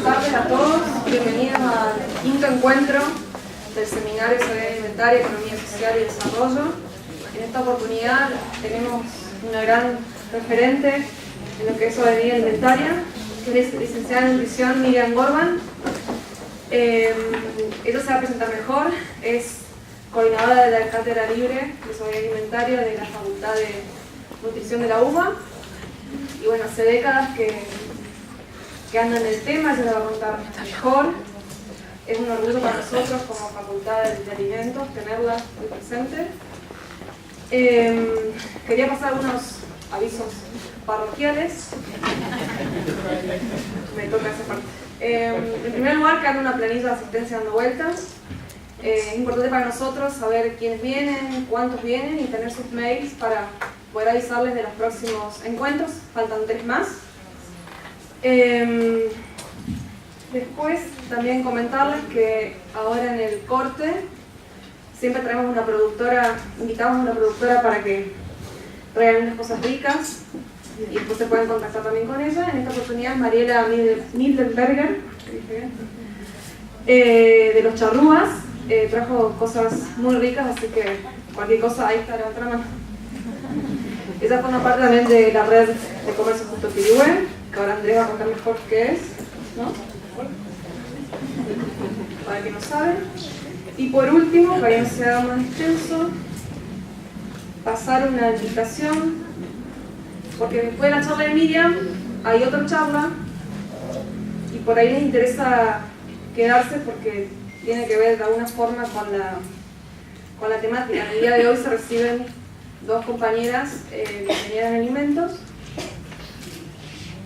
buenas tardes a todos. Bienvenidos al quinto encuentro del Seminario de Soberanía Alimentaria, Economía Social y Desarrollo. En esta oportunidad tenemos una gran referente en lo que es soberanía alimentaria, que es licenciada en nutrición Miriam Gorban. Ella se va a presentar mejor. Es coordinadora de la Cátedra Libre de Soberanía Alimentaria de la Facultad de Nutrición de la UBA. Y bueno, hace décadas que anda en el tema, se lo va a contar mejor. Es un orgullo para nosotros como Facultad de Alimentos tenerla muy presente. Quería pasar algunos avisos parroquiales. Me toca esa parte. En primer lugar, que anda una planilla de asistencia dando vueltas. Es importante para nosotros saber quiénes vienen, cuántos vienen y tener sus mails para poder avisarles de los próximos encuentros. Faltan 3 más. Después también comentarles que ahora en el corte siempre traemos una productora, invitamos a una productora para que traigan unas cosas ricas y después se pueden contactar también con ella. En esta oportunidad es Mariela Mildenberger, de Los Charrúas. Trajo cosas muy ricas, así que cualquier cosa ahí está, levanta la mano. Ella forma parte también de la red de comercio justo Piriweb, que ahora Andrés va a contar mejor qué es, ¿no? Para que no saben. Y por último, para que no sea más extenso, pasar una invitación, porque después de la charla de Miriam hay otra charla y por ahí les interesa quedarse porque tiene que ver de alguna forma con la temática. En el día de hoy se reciben 2 compañeras ingenieras en alimentos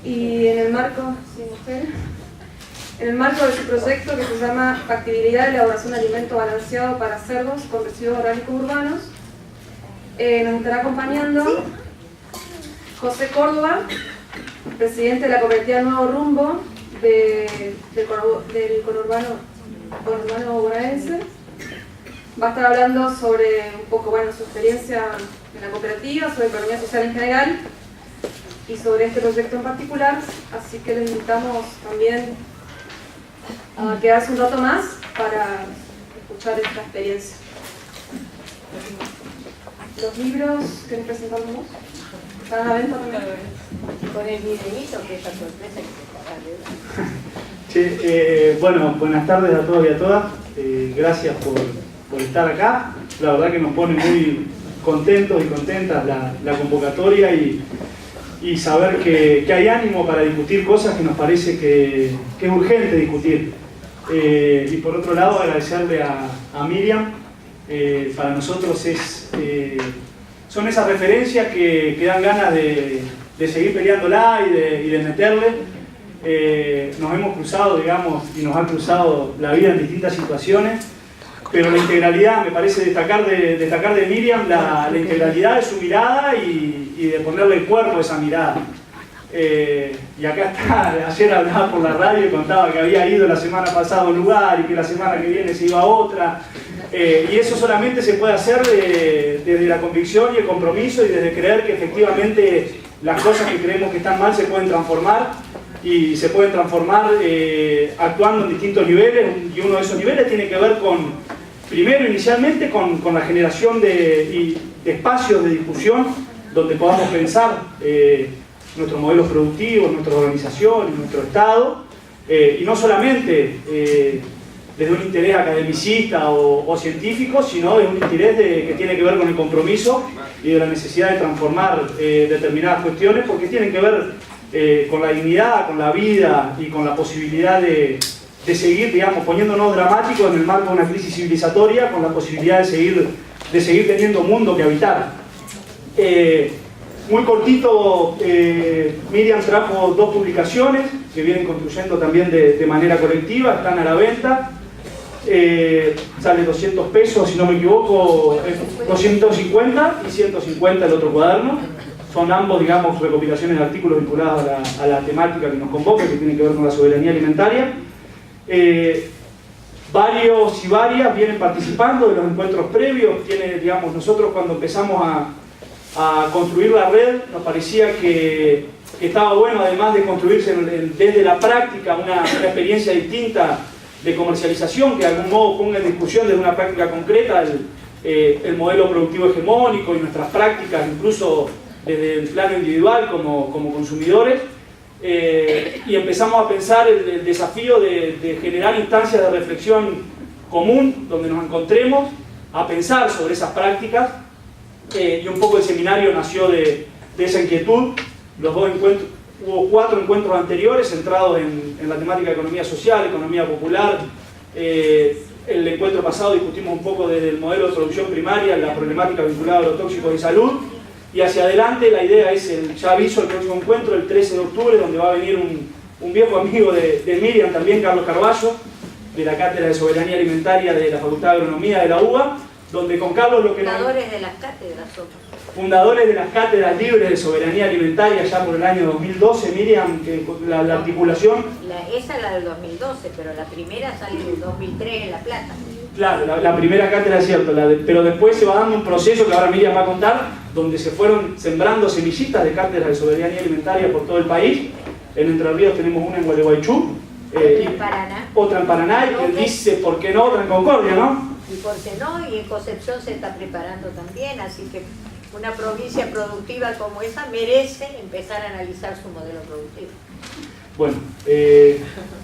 y en el marco, sí, mujeres, en el marco de su proyecto que se llama Factibilidad de elaboración de alimento balanceado para cerdos con residuos orgánicos urbanos, nos estará acompañando José Córdoba, presidente de la cooperativa Nuevo Rumbo del conurbano bonaerense. Va a estar hablando sobre un poco, bueno, su experiencia en la cooperativa, sobre economía social en general y sobre este proyecto en particular, así que les invitamos también a quedarse un rato más para escuchar esta experiencia. Los libros que les presentamos están a la venta también. Con el videíto, que esa sorpresa que se Sí, bueno, buenas tardes a todos y a todas. Gracias por estar acá. La verdad que nos pone muy contentos y contentas la convocatoria y saber que hay ánimo para discutir cosas que nos parece que es urgente discutir. Y por otro lado, agradecerle a Miriam. Para nosotros son esas referencias que dan ganas de seguir peleándola y de meterle. Nos hemos cruzado, digamos, y nos ha cruzado la vida en distintas situaciones, pero la integralidad, me parece destacar de Miriam la integralidad de su mirada y de ponerle el cuerpo a esa mirada. Y acá está, ayer hablaba por la radio y contaba que había ido la semana pasada a un lugar y que la semana que viene se iba a otra. Y eso solamente se puede hacer desde la convicción y el compromiso y desde creer que efectivamente las cosas que creemos que están mal se pueden transformar y se pueden transformar actuando en distintos niveles, y uno de esos niveles tiene que ver primero inicialmente con la generación de espacios de discusión donde podamos pensar nuestros modelos productivos, nuestra organización, nuestro Estado, y no solamente desde un interés academicista o científico, sino desde un interés que tiene que ver con el compromiso y de la necesidad de transformar determinadas cuestiones, porque tienen que ver con la dignidad, con la vida y con la posibilidad de seguir, digamos, poniéndonos dramáticos en el marco de una crisis civilizatoria, con la posibilidad de seguir teniendo mundo que habitar. Muy cortito, Miriam trajo 2 publicaciones que vienen construyendo también de manera colectiva, están a la venta. Sale 200 pesos, si no me equivoco, 250 y 150 el otro cuaderno. Son ambos, digamos, recopilaciones de artículos vinculados a la temática que nos convoca, que tiene que ver con la soberanía alimentaria. Varios y varias vienen participando de los encuentros previos. Nosotros cuando empezamos a construir la red, nos parecía que que estaba bueno, además de construirse desde la práctica una experiencia distinta de comercialización, que de algún modo ponga en discusión desde una práctica concreta el modelo productivo hegemónico y nuestras prácticas, incluso desde el plano individual como consumidores. Y empezamos a pensar el desafío de generar instancias de reflexión común, donde nos encontremos a pensar sobre esas prácticas, y un poco el seminario nació de esa inquietud. Los dos encuentros, hubo 4 encuentros anteriores centrados en la temática de economía social, economía popular. El encuentro pasado discutimos un poco desde el modelo de producción primaria, la problemática vinculada a agrotóxicos y salud. Y hacia adelante la idea es, ya aviso, el próximo encuentro, el 13 de octubre, donde va a venir un viejo amigo de Miriam también, Carlos Carballo, de la Cátedra de Soberanía Alimentaria de la Facultad de Agronomía de la UBA, donde con Carlos lo que fundadores de las cátedras somos. Fundadores de las Cátedras Libres de Soberanía Alimentaria ya por el año 2012, Miriam, que la articulación... Esa es la del 2012, pero la primera sale en el 2003 en La Plata. Claro, la primera cátedra es cierto, pero después se va dando un proceso que ahora Miriam va a contar, donde se fueron sembrando semillitas de cátedras de soberanía alimentaria por todo el país. En Entre Ríos tenemos una en Gualeguaychú, en Paraná. Otra en Paraná, y que dice, ¿por qué no? Otra en Concordia, ¿no? Y por qué no, y en Concepción se está preparando también, así que una provincia productiva como esa merece empezar a analizar su modelo productivo. Bueno,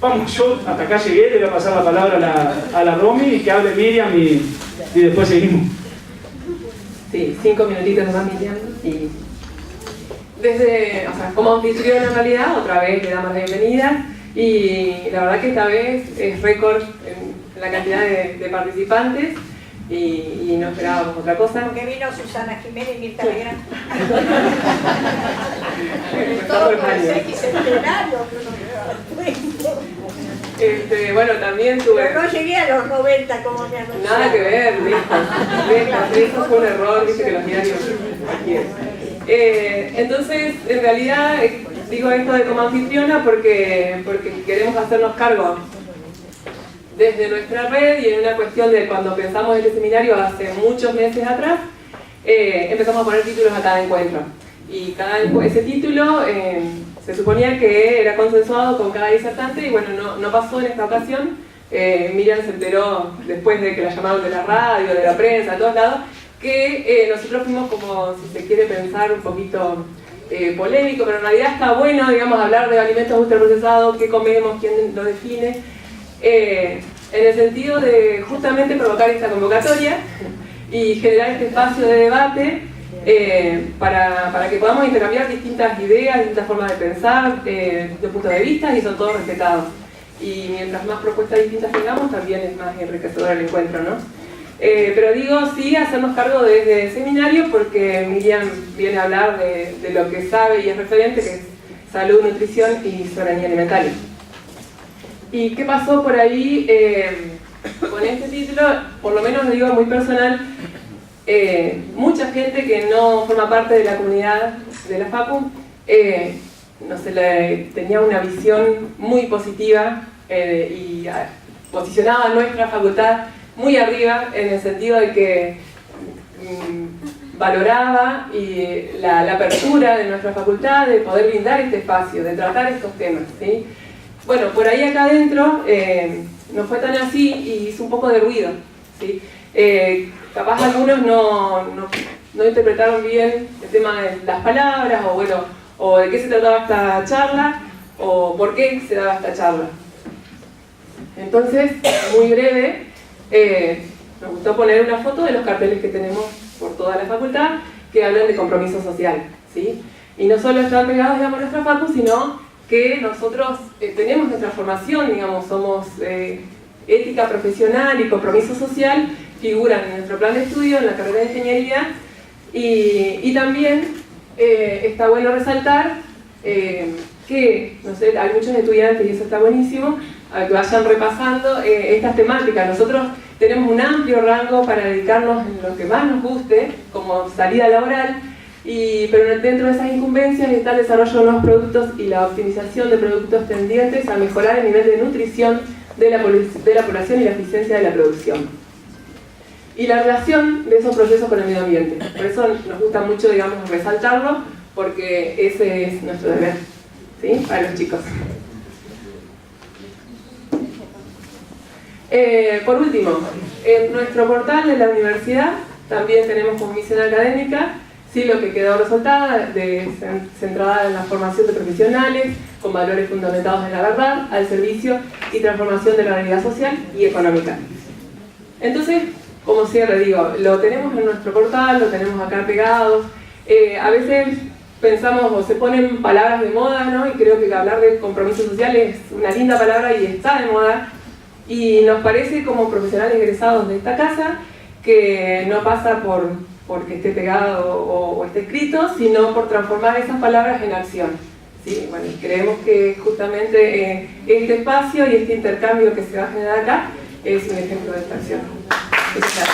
vamos, yo hasta acá llegué, le voy a pasar la palabra a la Romy y que hable Miriam y después seguimos. Sí, 5 minutitos más, Miriam. Y como anfitriona en realidad, otra vez le damos la bienvenida, y la verdad que esta vez es récord en la cantidad de participantes, y no esperábamos otra cosa. Porque vino Susana Jiménez y Mirta Legrand. Todo por el sexentenario. Bueno, también tuve... Pero no llegué a los 90 como me anunciaron. Nada que ver, eso fue un error, dice que los diarios quieren. Entonces, en realidad, digo esto de como anfitriona porque queremos hacernos cargo desde nuestra red, y en una cuestión de cuando pensamos este seminario hace muchos meses atrás, empezamos a poner títulos a cada encuentro. Y ese título se suponía que era consensuado con cada disertante, y bueno, no pasó en esta ocasión. Miriam se enteró después de que la llamaron de la radio, de la prensa, de todos lados, que nosotros fuimos como, si se quiere pensar, un poquito polémico, pero en realidad está bueno, digamos, hablar de alimentos ultraprocesados, qué comemos, quién lo define, en el sentido de justamente provocar esta convocatoria y generar este espacio de debate para que podamos intercambiar distintas ideas, distintas formas de pensar, de puntos de vista, y son todos respetados. Y mientras más propuestas distintas tengamos, también es más enriquecedor el encuentro, ¿no? Pero digo, sí, hacernos cargo desde el seminario, porque Miriam viene a hablar de lo que sabe y es referente, que es salud, nutrición y soberanía alimentaria. ¿Y qué pasó por ahí con este título? Por lo menos lo digo muy personal. Mucha gente que no forma parte de la comunidad de la Facu tenía una visión muy positiva y posicionaba a nuestra facultad muy arriba, en el sentido de que valoraba la apertura de nuestra facultad de poder brindar este espacio, de tratar estos temas, ¿sí? Bueno, por ahí acá adentro no fue tan así y hizo un poco de ruido, ¿sí? Capaz algunos no interpretaron bien el tema de las palabras, o de qué se trataba esta charla, o por qué se daba esta charla. Entonces, muy breve, nos gustó poner una foto de los carteles que tenemos por toda la facultad que hablan de compromiso social, ¿sí? Y no solo están pegados, digamos, a nuestra facu, sino que nosotros tenemos nuestra formación, digamos, somos ética profesional y compromiso social, figuran en nuestro plan de estudio, en la carrera de ingeniería, y también está bueno resaltar que, no sé, hay muchos estudiantes, y eso está buenísimo, a que vayan repasando estas temáticas. Nosotros tenemos un amplio rango para dedicarnos en lo que más nos guste, como salida laboral, pero dentro de esas incumbencias está el desarrollo de nuevos productos y la optimización de productos tendientes a mejorar el nivel de nutrición de la población y la eficiencia de la producción. Y la relación de esos procesos con el medio ambiente. Por eso nos gusta mucho, digamos, resaltarlo, porque ese es nuestro deber, ¿sí? Para los chicos. Por último, en nuestro portal de la universidad también tenemos como misión académica, sí, lo que quedó resultada, centrada en la formación de profesionales con valores fundamentados en la verdad, al servicio y transformación de la realidad social y económica. Entonces, como cierre digo, lo tenemos en nuestro portal, lo tenemos acá pegados. A veces pensamos o se ponen palabras de moda, ¿no? Y creo que hablar de compromiso social es una linda palabra y está de moda. Y nos parece como profesionales egresados de esta casa que no pasa porque esté pegado o esté escrito, sino por transformar esas palabras en acción. ¿Sí? Bueno, creemos que justamente este espacio y este intercambio que se va a generar acá es un ejemplo de esta acción. Gracias.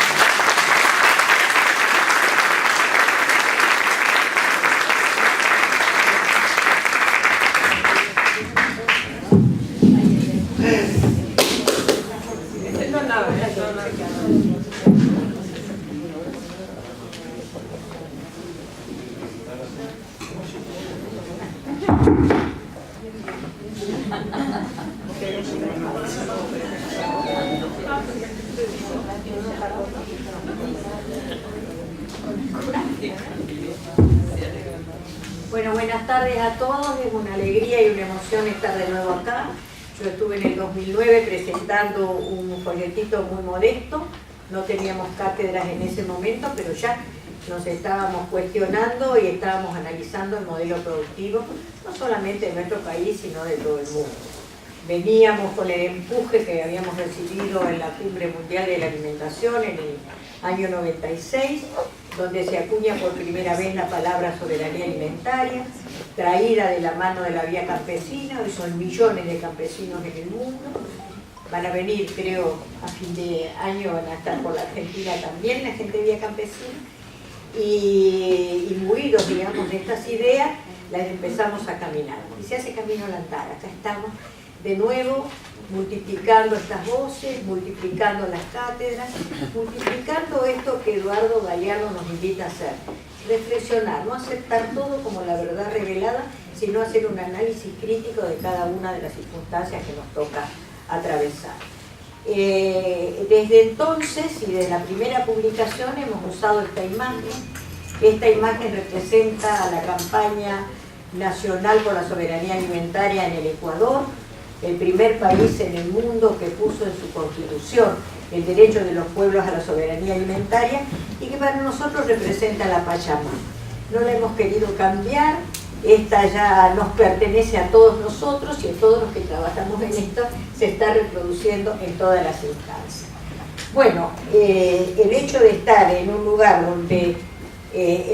Bueno, buenas tardes a todos, es una alegría y una emoción estar de nuevo acá. Yo estuve en el 2009 presentando un folletito muy modesto, no teníamos cátedras en ese momento, pero ya nos estábamos cuestionando y estábamos analizando el modelo productivo, no solamente de nuestro país, sino de todo el mundo. Veníamos con el empuje que habíamos recibido en la Cumbre Mundial de la Alimentación en el año 96, donde se acuña por primera vez la palabra soberanía alimentaria, traída de la mano de la vía campesina. Hoy son millones de campesinos en el mundo. Van a venir, creo, a fin de año, van a estar por la Argentina también, la gente de vía campesina. Y imbuidos, digamos, de estas ideas, las empezamos a caminar. Y se hace camino al andar. Acá estamos de nuevo multiplicando estas voces, multiplicando las cátedras, multiplicando esto que Eduardo Gallardo nos invita a hacer. Reflexionar, no aceptar todo como la verdad revelada, sino hacer un análisis crítico de cada una de las circunstancias que nos toca atravesar. Desde entonces y desde la primera publicación hemos usado esta imagen. Esta imagen representa a la campaña nacional por la soberanía alimentaria en el Ecuador, el primer país en el mundo que puso en su constitución el derecho de los pueblos a la soberanía alimentaria y que para nosotros representa la Pachamama. No la hemos querido cambiar, esta ya nos pertenece a todos nosotros y a todos los que trabajamos en esto se está reproduciendo en todas las instancias. Bueno, el hecho de estar en un lugar donde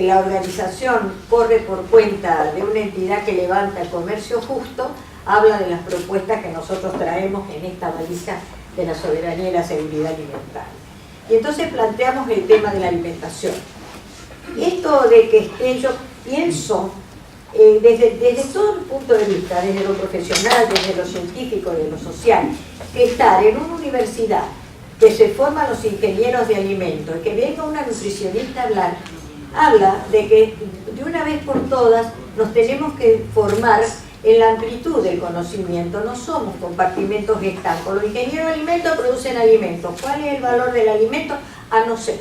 la organización corre por cuenta de una entidad que levanta el comercio justo, habla de las propuestas que nosotros traemos en esta valija de la soberanía y la seguridad alimentaria. Y entonces planteamos el tema de la alimentación. Esto de que esté, yo pienso, desde todo el punto de vista, desde lo profesional, desde lo científico, desde lo social, que estar en una universidad que se forman los ingenieros de alimentos, que venga una nutricionista a hablar, habla de que de una vez por todas nos tenemos que formar en la amplitud del conocimiento. No somos compartimentos estancos. Los ingenieros de alimentos producen alimentos. ¿Cuál es el valor del alimento? A no ser.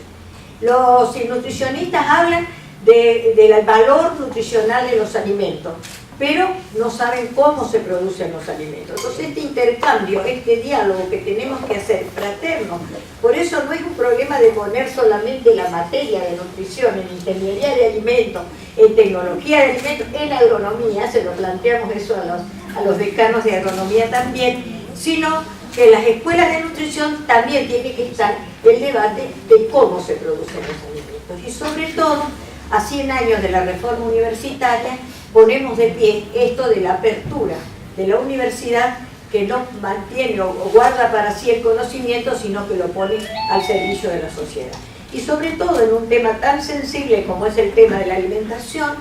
Los nutricionistas hablan del valor nutricional de los alimentos, pero no saben cómo se producen los alimentos. Entonces este intercambio, este diálogo que tenemos que hacer fraterno, por eso no es un problema de poner solamente la materia de nutrición en ingeniería de alimentos, en tecnología de alimentos, en agronomía, se lo planteamos eso a los decanos de agronomía también, sino que en las escuelas de nutrición también tiene que estar el debate de cómo se producen los alimentos. Y sobre todo, a 100 años de la reforma universitaria, ponemos de pie esto de la apertura de la universidad, que no mantiene o guarda para sí el conocimiento, sino que lo pone al servicio de la sociedad. Y sobre todo en un tema tan sensible como es el tema de la alimentación,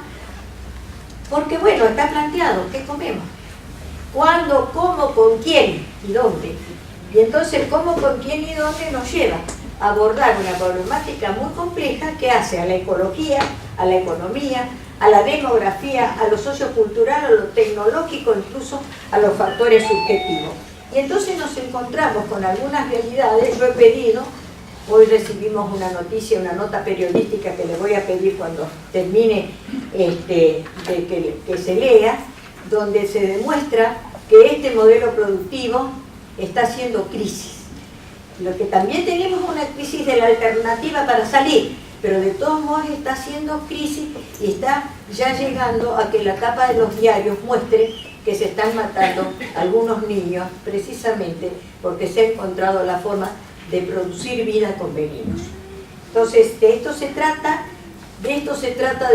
porque bueno, está planteado, ¿qué comemos? ¿Cuándo, cómo, con quién y dónde? Y entonces cómo, con quién y dónde nos lleva a abordar una problemática muy compleja que hace a la ecología, a la economía, a la demografía, a lo sociocultural, a lo tecnológico, incluso a los factores subjetivos. Y entonces nos encontramos con algunas realidades. Yo he pedido, hoy recibimos una noticia, una nota periodística que le voy a pedir cuando termine que se lea, donde se demuestra que este modelo productivo está haciendo crisis. Lo que también tenemos una crisis de la alternativa para salir, pero de todos modos está haciendo crisis y está ya llegando a que la tapa de los diarios muestre que se están matando algunos niños precisamente porque se ha encontrado la forma de producir vida con venenos. Entonces, de esto se trata de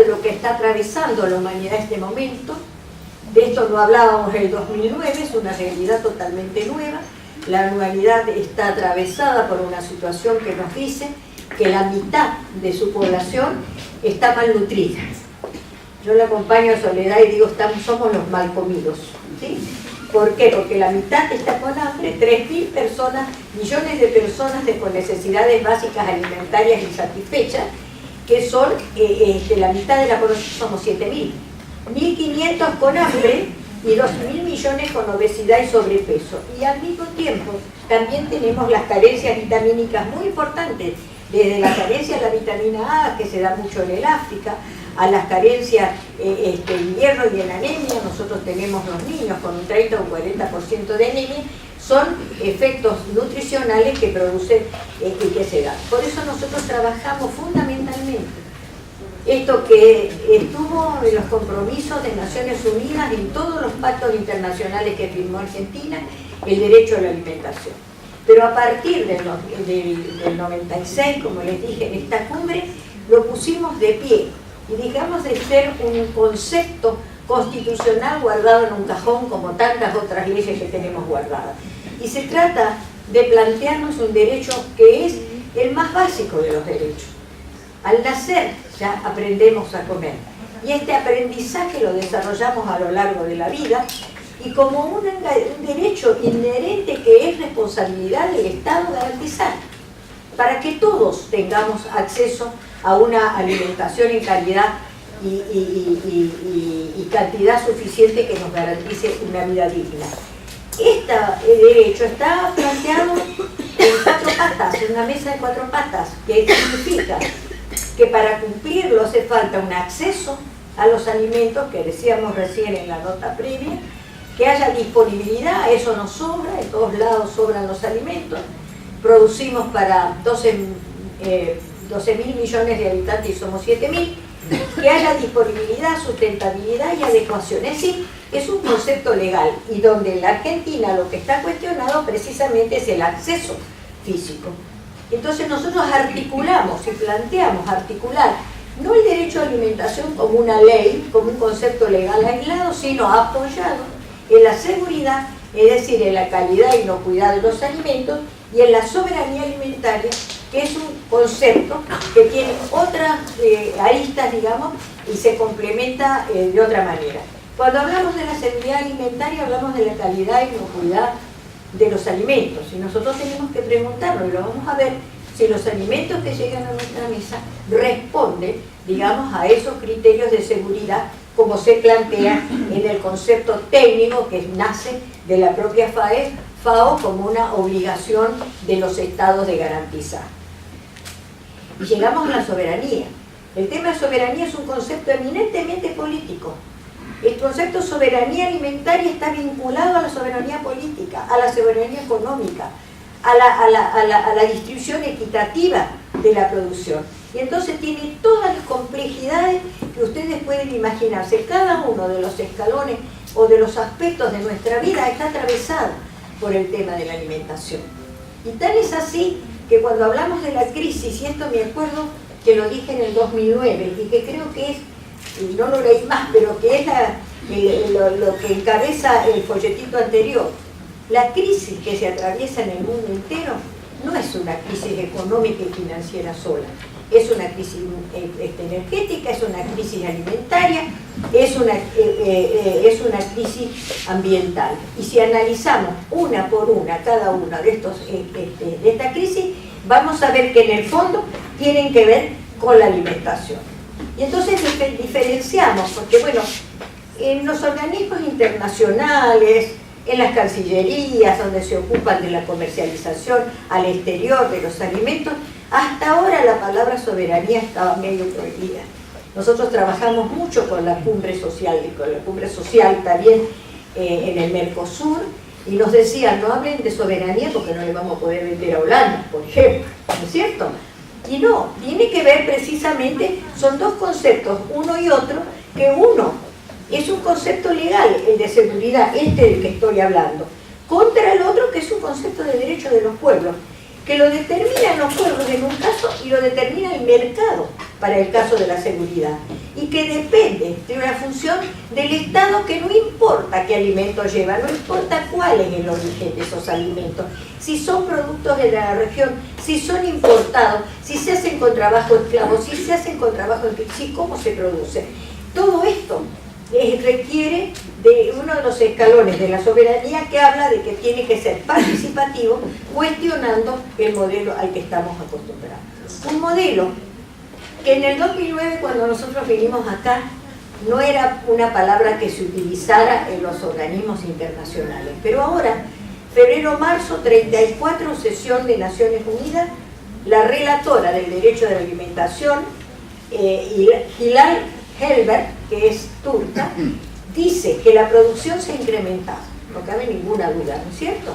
lo que está atravesando la humanidad en este momento. De esto no hablábamos en el 2009, es una realidad totalmente nueva. La humanidad está atravesada por una situación que nos dice que la mitad de su población está malnutrida. Yo la acompaño a Soledad y digo, somos los mal comidos, ¿sí? ¿Por qué? Porque la mitad está con hambre, 3.000 personas, millones de personas con necesidades básicas alimentarias insatisfechas, que son la mitad de la población, somos 7.000. 1.500 con hambre y 2.000 millones con obesidad y sobrepeso. Y al mismo tiempo también tenemos las carencias vitamínicas muy importantes, desde la carencia de la vitamina A, que se da mucho en el África, a las carencias en hierro y en anemia. Nosotros tenemos los niños con un 30 o un 40% de anemia, son efectos nutricionales que producen y que se dan. Por eso nosotros trabajamos fundamentalmente esto que estuvo en los compromisos de Naciones Unidas, en todos los pactos internacionales que firmó Argentina, el derecho a la alimentación. Pero a partir del 96, como les dije en esta cumbre, lo pusimos de pie y dejamos de ser un concepto constitucional guardado en un cajón como tantas otras leyes que tenemos guardadas. Y se trata de plantearnos un derecho que es el más básico de los derechos. Al nacer ya aprendemos a comer y este aprendizaje lo desarrollamos a lo largo de la vida y como un derecho inherente que es responsabilidad del Estado garantizar para que todos tengamos acceso a una alimentación en calidad y cantidad suficiente que nos garantice una vida digna. Este derecho está planteado en 4 patas, en una mesa de 4 patas, que significa que para cumplirlo hace falta un acceso a los alimentos, que decíamos recién en la nota previa, que haya disponibilidad, eso nos sobra, en todos lados sobran los alimentos, producimos para 12.000 millones de habitantes y somos 7.000, que haya disponibilidad, sustentabilidad y adecuación. Es decir, es un concepto legal y donde en la Argentina lo que está cuestionado precisamente es el acceso físico. Entonces nosotros articulamos y planteamos articular no el derecho a alimentación como una ley, como un concepto legal aislado, sino apoyado en la seguridad, es decir, en la calidad y inocuidad de los alimentos y en la soberanía alimentaria, que es un concepto que tiene otras aristas, digamos, y se complementa de otra manera. Cuando hablamos de la seguridad alimentaria, hablamos de la calidad y inocuidad de los alimentos, y nosotros tenemos que preguntarnos, y lo vamos a ver, si los alimentos que llegan a nuestra mesa responden, digamos, a esos criterios de seguridad, como se plantea en el concepto técnico que nace de la propia FAO como una obligación de los estados de garantizar. Y llegamos a la soberanía. El tema de soberanía es un concepto eminentemente político. El concepto de soberanía alimentaria está vinculado a la soberanía política, a la soberanía económica, a la distribución equitativa de la producción. Y entonces tiene todas las complejidades que ustedes pueden imaginarse. Cada uno de los escalones o de los aspectos de nuestra vida está atravesado por el tema de la alimentación. Y tal es así que cuando hablamos de la crisis, y esto me acuerdo que lo dije en el 2009, y que creo que es, y no lo leí más, pero que es lo que encabeza el folletito anterior, la crisis que se atraviesa en el mundo entero no es una crisis económica y financiera sola, es una crisis energética, es una crisis alimentaria, es una crisis ambiental. Y si analizamos una por una cada una de esta crisis, vamos a ver que en el fondo tienen que ver con la alimentación. Y entonces diferenciamos, porque bueno, en los organismos internacionales, en las cancillerías donde se ocupan de la comercialización al exterior de los alimentos, hasta ahora la palabra soberanía estaba medio prohibida. Nosotros trabajamos mucho con la cumbre social, también en el Mercosur, y nos decían, no hablen de soberanía porque no le vamos a poder vender a Holanda, por ejemplo, ¿no es cierto? Y no, tiene que ver precisamente, son dos conceptos, uno y otro, que uno es un concepto legal, el de seguridad, del que estoy hablando, contra el otro que es un concepto de derecho de los pueblos, que lo determinan los pueblos en un caso y lo determina el mercado para el caso de la seguridad, y que depende de una función del Estado, que no importa qué alimentos lleva, no importa cuál es el origen de esos alimentos, si son productos de la región, si son importados, si se hacen con trabajo esclavo, si se hacen con trabajo en cómo se produce. Todo esto requiere de uno de los escalones de la soberanía, que habla de que tiene que ser participativo, cuestionando el modelo al que estamos acostumbrados. Un modelo que en el 2009, cuando nosotros vinimos acá, no era una palabra que se utilizara en los organismos internacionales, pero ahora, febrero-marzo, 34 sesión de Naciones Unidas, la relatora del derecho de la alimentación, Hilal Helber, que es turca, dice que la producción se ha incrementado, no cabe ninguna duda, ¿no es cierto?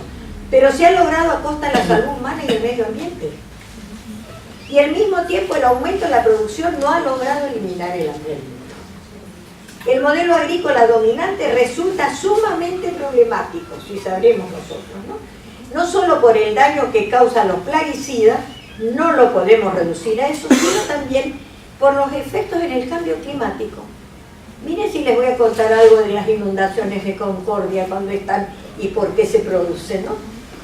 Pero se ha logrado a costa de la salud humana y el medio ambiente. Y al mismo tiempo el aumento de la producción no ha logrado eliminar el hambre. El modelo agrícola dominante resulta sumamente problemático, si sabremos nosotros, ¿no? No solo por el daño que causan los plaguicidas, no lo podemos reducir a eso, sino también por los efectos en el cambio climático. Miren si les voy a contar algo de las inundaciones de Concordia, cuando están y por qué se producen, ¿no?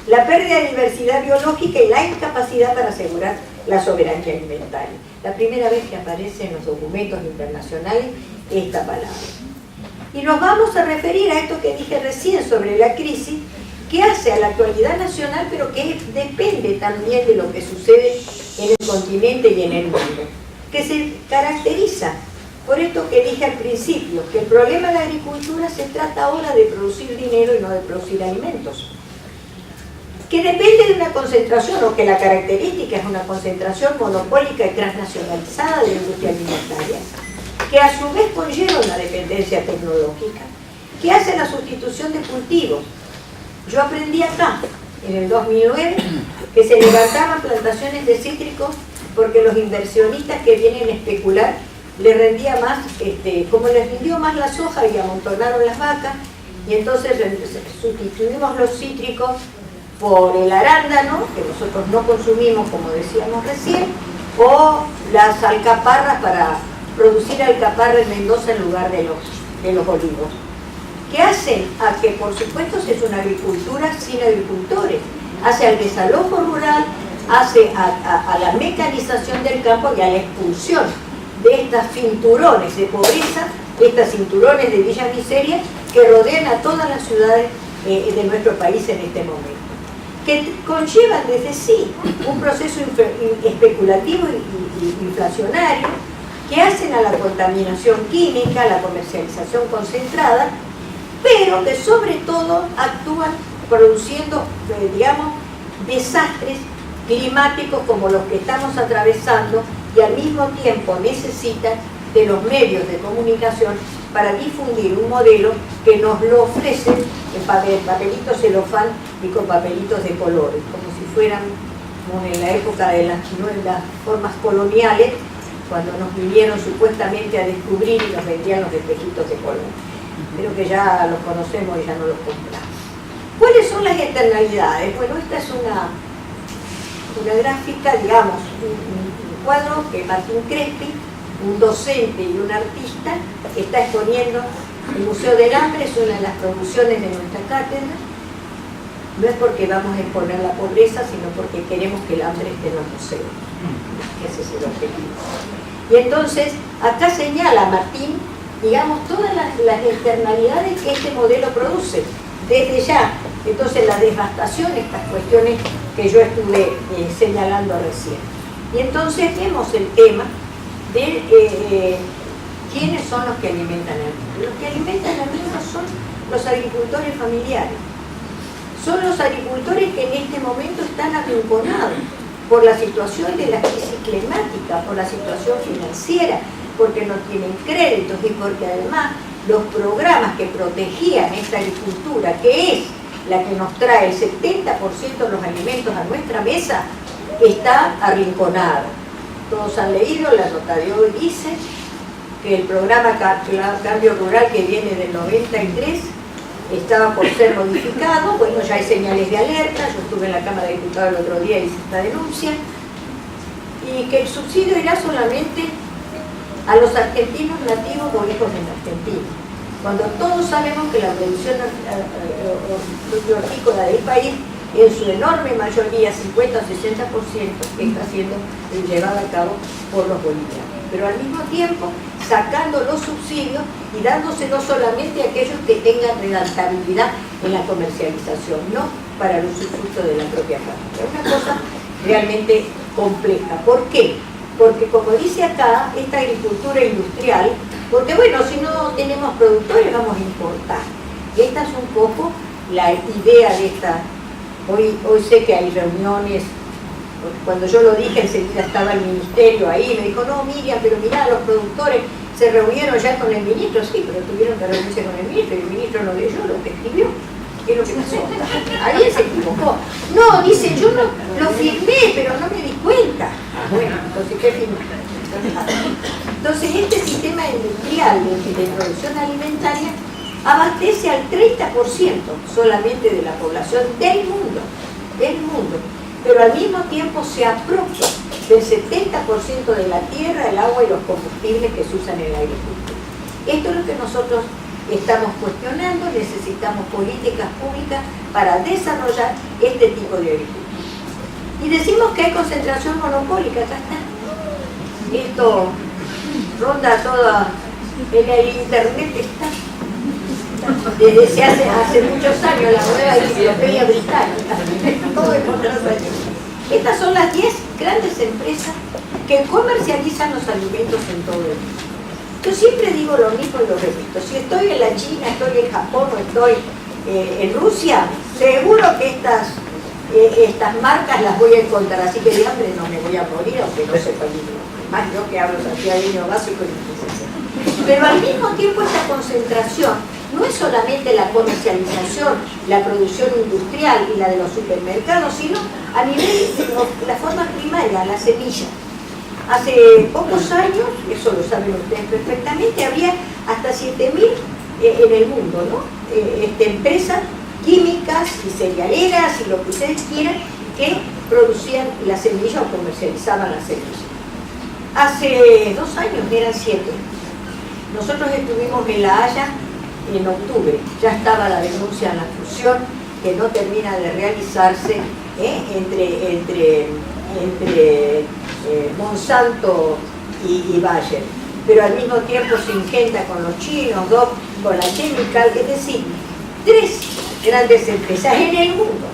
La pérdida de diversidad biológica y la incapacidad para asegurar la soberanía alimentaria. La primera vez que aparece en los documentos internacionales esta palabra. Y nos vamos a referir a esto que dije recién sobre la crisis que hace a la actualidad nacional, pero que depende también de lo que sucede en el continente y en el mundo, que se caracteriza por esto que dije al principio, que el problema de la agricultura se trata ahora de producir dinero y no de producir alimentos, que depende de una concentración, o que la característica es una concentración monopólica y transnacionalizada de la industria alimentaria, que a su vez conlleva una dependencia tecnológica, que hace la sustitución de cultivos. Yo aprendí acá, en el 2009, que se levantaban plantaciones de cítricos porque los inversionistas que vienen a especular les rendía más, como les rindió más la soja y amontonaron las vacas, y entonces sustituimos los cítricos por el arándano, que nosotros no consumimos, como decíamos recién, o las alcaparras para producir alcaparra en Mendoza en lugar de los olivos. ¿Qué hacen? A que, por supuesto, es una agricultura sin agricultores, hace al desalojo rural, hace a la mecanización del campo y a la expulsión de estas cinturones de pobreza, estas cinturones de villa miseria que rodean a todas las ciudades de nuestro país en este momento, que conllevan desde sí un proceso especulativo y inflacionario, que hacen a la contaminación química, a la comercialización concentrada, pero que sobre todo actúan produciendo, digamos, desastres climáticos como los que estamos atravesando, y al mismo tiempo necesitan de los medios de comunicación para difundir un modelo que nos lo ofrecen en papelitos celofán y con papelitos de colores, como si fuéramos en la época de las formas coloniales, cuando nos vinieron supuestamente a descubrir y nos vendían los espejitos de color, pero que ya los conocemos y ya no los compramos. ¿Cuáles son las externalidades? Bueno, esta es una gráfica, digamos, un cuadro que Martín Crespi, un docente y un artista, está exponiendo el Museo del Hambre. Es una de las producciones de nuestra cátedra. No es porque vamos a exponer la pobreza, sino porque queremos que el hambre esté en los museos. Ese es el objetivo. Y entonces, acá señala Martín, digamos, todas las externalidades que este modelo produce, desde ya. Entonces, la devastación, estas cuestiones que yo estuve señalando recién. Y entonces vemos el tema de quiénes son los que alimentan al mundo. Los que alimentan al mundo son los agricultores familiares. Son los agricultores que en este momento están arrinconados por la situación de la crisis climática, por la situación financiera, porque no tienen créditos y porque además los programas que protegían esta agricultura, que es la que nos trae el 70% de los alimentos a nuestra mesa, está arrinconada. Todos han leído, la nota de hoy dice que el programa Cambio Rural, que viene del 93, estaba por ser modificado. Bueno, ya hay señales de alerta. Yo estuve en la Cámara de Diputados el otro día y hice esta denuncia, y que el subsidio irá solamente a los argentinos nativos o hijos de Argentina, cuando todos sabemos que la producción hortícola del país, en su enorme mayoría, 50 o 60%, está siendo llevada a cabo por los bolivianos. Pero al mismo tiempo sacando los subsidios y dándoselos solamente a aquellos que tengan rentabilidad en la comercialización, no para el usufructo de la propia familia. Es una cosa realmente compleja. ¿Por qué? Porque, como dice acá, esta agricultura industrial, porque bueno, si no tenemos productores vamos a importar. Y esta es un poco la idea de esta. Hoy sé que hay reuniones. Cuando yo lo dije, enseguida estaba el ministerio ahí, me dijo, no, Miriam, pero mirá, los productores se reunieron ya con el ministro. Sí, pero tuvieron que reunirse con el ministro, y el ministro no leyó lo que escribió. ¿Qué es lo que pasó? Ahí se equivocó. No, dice, yo no lo firmé, pero no me di cuenta. Bueno, entonces, ¿qué firmé? Entonces, este sistema industrial de producción alimentaria abastece al 30% solamente de la población del mundo, pero al mismo tiempo se apropia del 70% de la tierra, el agua y los combustibles que se usan en la agricultura. Esto es lo que nosotros estamos cuestionando. Necesitamos políticas públicas para desarrollar este tipo de agricultura. Y decimos que hay concentración monopólica, acá está. Esto ronda toda, en el internet está. Desde hace muchos años, la nueva enciclopedia británica, todo encontrarlo allí. Estas son las 10 grandes empresas que comercializan los alimentos en todo el mundo. Yo siempre digo lo mismo y lo repito: si estoy en la China, estoy en Japón o estoy en Rusia, seguro que estas marcas las voy a encontrar, así que de hambre no me voy a morir, aunque no sepa el idioma. Más yo que hablo santiagueño básico y licenciado. Pero al mismo tiempo esta concentración no es solamente la comercialización, la producción industrial y la de los supermercados, sino a nivel de la forma primaria, la semilla. Hace pocos años, eso lo saben ustedes perfectamente, había hasta 7.000 en el mundo, ¿no? Empresas químicas y cerealeras y lo que ustedes quieran, que producían la semilla o comercializaban la semilla. Hace 2 años eran 7. Nosotros estuvimos en La Haya en octubre, ya estaba la denuncia en la fusión que no termina de realizarse entre Monsanto y Bayer, pero al mismo tiempo Syngenta con los chinos, DOC con la Chemical, es decir, 3 grandes empresas en el mundo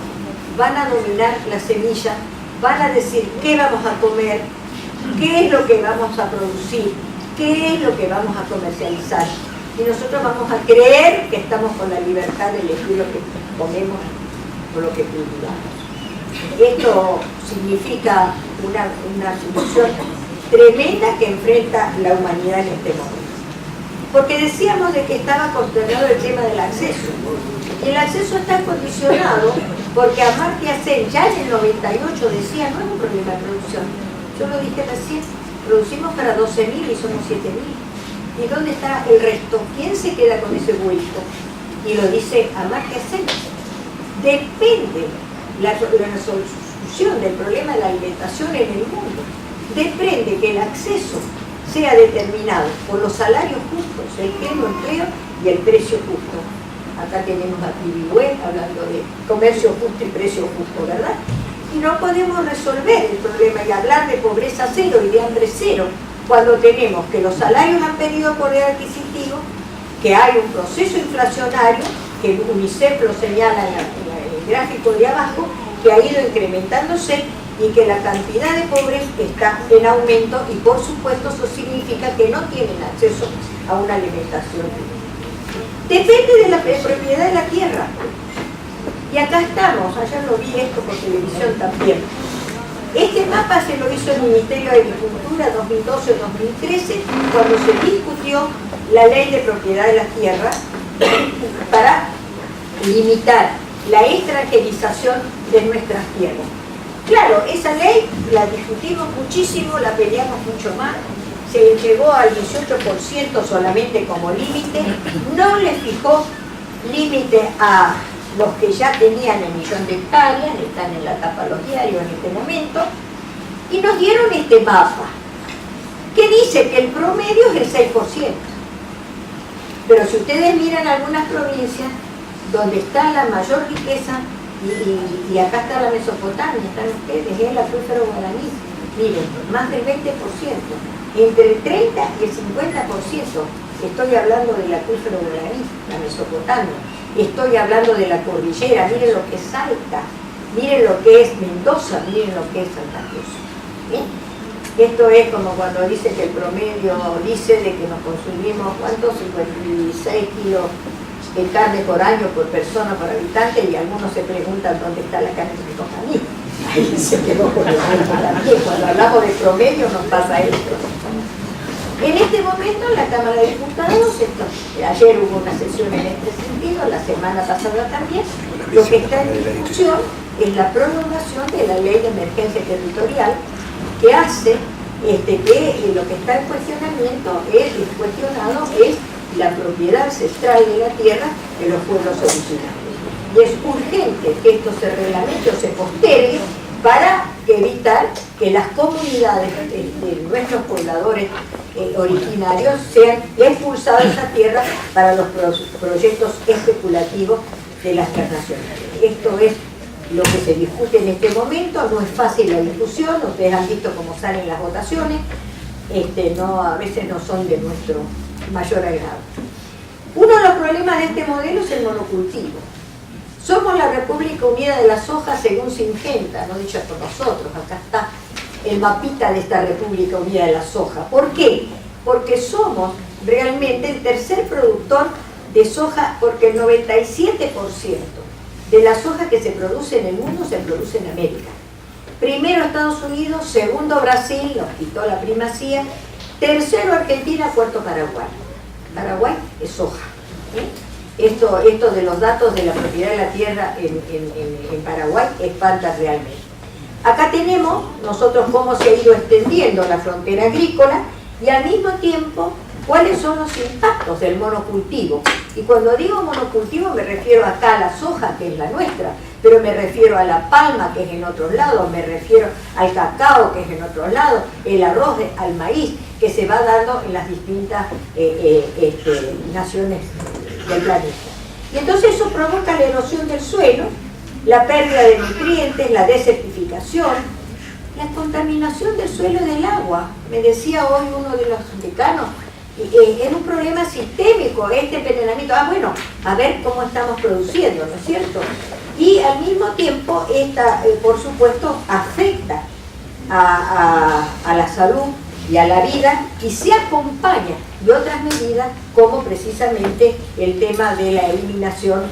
van a dominar la semilla, van a decir qué vamos a comer, qué es lo que vamos a producir, qué es lo que vamos a comercializar. Y nosotros vamos a creer que estamos con la libertad de elegir lo que comemos o lo que cultivamos. Esto significa una situación tremenda que enfrenta la humanidad en este momento. Porque decíamos de que estaba consternado el tema del acceso. Y el acceso está condicionado porque Amartya Sen ya en el 98 decía, no es un problema de producción. Yo lo dije recién, producimos para 12.000 y somos 7.000. ¿Y dónde está el resto? ¿Quién se queda con ese hueco? Y lo dice Amartya Sen. Depende la solución del problema de la alimentación en el mundo. Depende que el acceso sea determinado por los salarios justos, el pleno empleo y el precio justo. Acá tenemos a Pibigüe hablando de comercio justo y precio justo, ¿verdad? Y no podemos resolver el problema y hablar de pobreza cero y de hambre cero cuando tenemos que los salarios han perdido poder adquisitivo, que hay un proceso inflacionario, que UNICEF lo señala en el gráfico de abajo, que ha ido incrementándose y que la cantidad de pobres está en aumento y por supuesto eso significa que no tienen acceso a una alimentación. Depende de la propiedad de la tierra. Y acá estamos, ayer lo vi esto por televisión también. Este mapa se lo hizo el Ministerio de Agricultura 2012-2013 cuando se discutió la ley de propiedad de la tierra para limitar la extranjerización de nuestras tierras. Claro, esa ley la discutimos muchísimo, la peleamos mucho más, se le llegó al 18% solamente como límite, no le fijó límite a los que ya tenían el 1.000.000 de hectáreas, están en la tapa de los diarios en este momento, y nos dieron este mapa, que dice que el promedio es el 6%. Pero si ustedes miran algunas provincias donde está la mayor riqueza, y acá está la Mesopotamia, están ustedes, es el acuífero guaraní, miren, más del 20%, entre el 30 y el 50%, estoy hablando del acuífero guaraní, la Mesopotamia, estoy hablando de la cordillera, miren lo que es Salta, miren lo que es Mendoza, miren lo que es Santa Cruz. ¿Bien? Esto es como cuando dice que el promedio dice de que nos consumimos, ¿cuántos? 56 kilos de carne por año por persona, por habitante, y algunos se preguntan dónde está la carne que me toca a mí. Ahí se quedó con el también. Cuando hablamos de promedio nos pasa esto. En este momento en la Cámara de Diputados, ayer hubo una sesión en este sentido, la semana pasada también, lo que está en discusión es la prolongación de la Ley de Emergencia Territorial que hace que lo que está en cuestionamiento cuestionado es la propiedad ancestral de la tierra de los pueblos originarios. Y es urgente que esto se reglamente o se postergue para evitar que las comunidades de nuestros pobladores originarios sean expulsados de esa tierra para los proyectos especulativos de las transnacionales. Esto es lo que se discute en este momento, no es fácil la discusión, ustedes han visto cómo salen las votaciones, a veces no son de nuestro mayor agrado. Uno de los problemas de este modelo es el monocultivo. Somos la República Unida de la Soja según Singenta, no dicho por nosotros, acá está el mapita de esta República Unida de la Soja. ¿Por qué? Porque somos realmente el tercer productor de soja, porque el 97% de la soja que se produce en el mundo se produce en América. Primero Estados Unidos, segundo Brasil, nos quitó la primacía, tercero Argentina, cuarto Paraguay. Paraguay es soja. Esto de los datos de la propiedad de la tierra en Paraguay espanta realmente. Acá tenemos nosotros cómo se ha ido extendiendo la frontera agrícola y al mismo tiempo cuáles son los impactos del monocultivo. Y cuando digo monocultivo me refiero acá a la soja, que es la nuestra, pero me refiero a la palma, que es en otros lados, me refiero al cacao, que es en otros lados, el arroz, al maíz, que se va dando en las distintas naciones del planeta. Y entonces eso provoca la erosión del suelo, la pérdida de nutrientes, la desertificación, la contaminación del suelo y del agua. Me decía hoy uno de los decanos, es un problema sistémico este envenenamiento. Bueno, a ver cómo estamos produciendo, ¿no es cierto? Y al mismo tiempo, por supuesto, afecta a la salud y a la vida, y se acompaña de otras medidas como precisamente el tema de la eliminación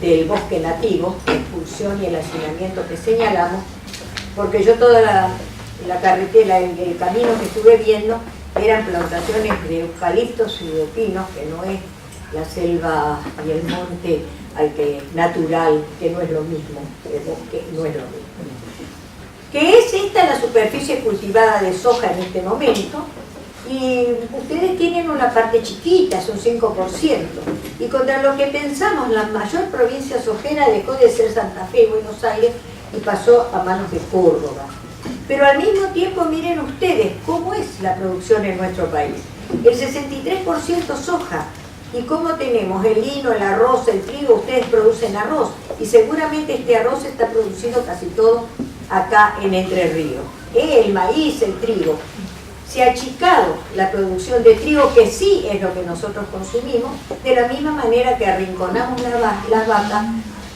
del bosque nativo, la expulsión y el hacinamiento que señalamos, porque yo toda la carretera, el camino que estuve viendo, eran plantaciones de eucaliptos y de pinos, que no es la selva y el monte natural, que no es lo mismo, el bosque no es lo mismo. Que es esta la superficie cultivada de soja en este momento, y ustedes tienen una parte chiquita, es un 5%, y contra lo que pensamos, la mayor provincia sojera dejó de ser Santa Fe, Buenos Aires, y pasó a manos de Córdoba. Pero al mismo tiempo miren ustedes cómo es la producción en nuestro país. El 63% soja, y cómo tenemos el lino, el arroz, el trigo, ustedes producen arroz, y seguramente este arroz está producido casi todo acá en Entre Ríos. El maíz, el trigo. Se ha achicado la producción de trigo, que sí es lo que nosotros consumimos, de la misma manera que arrinconamos las vacas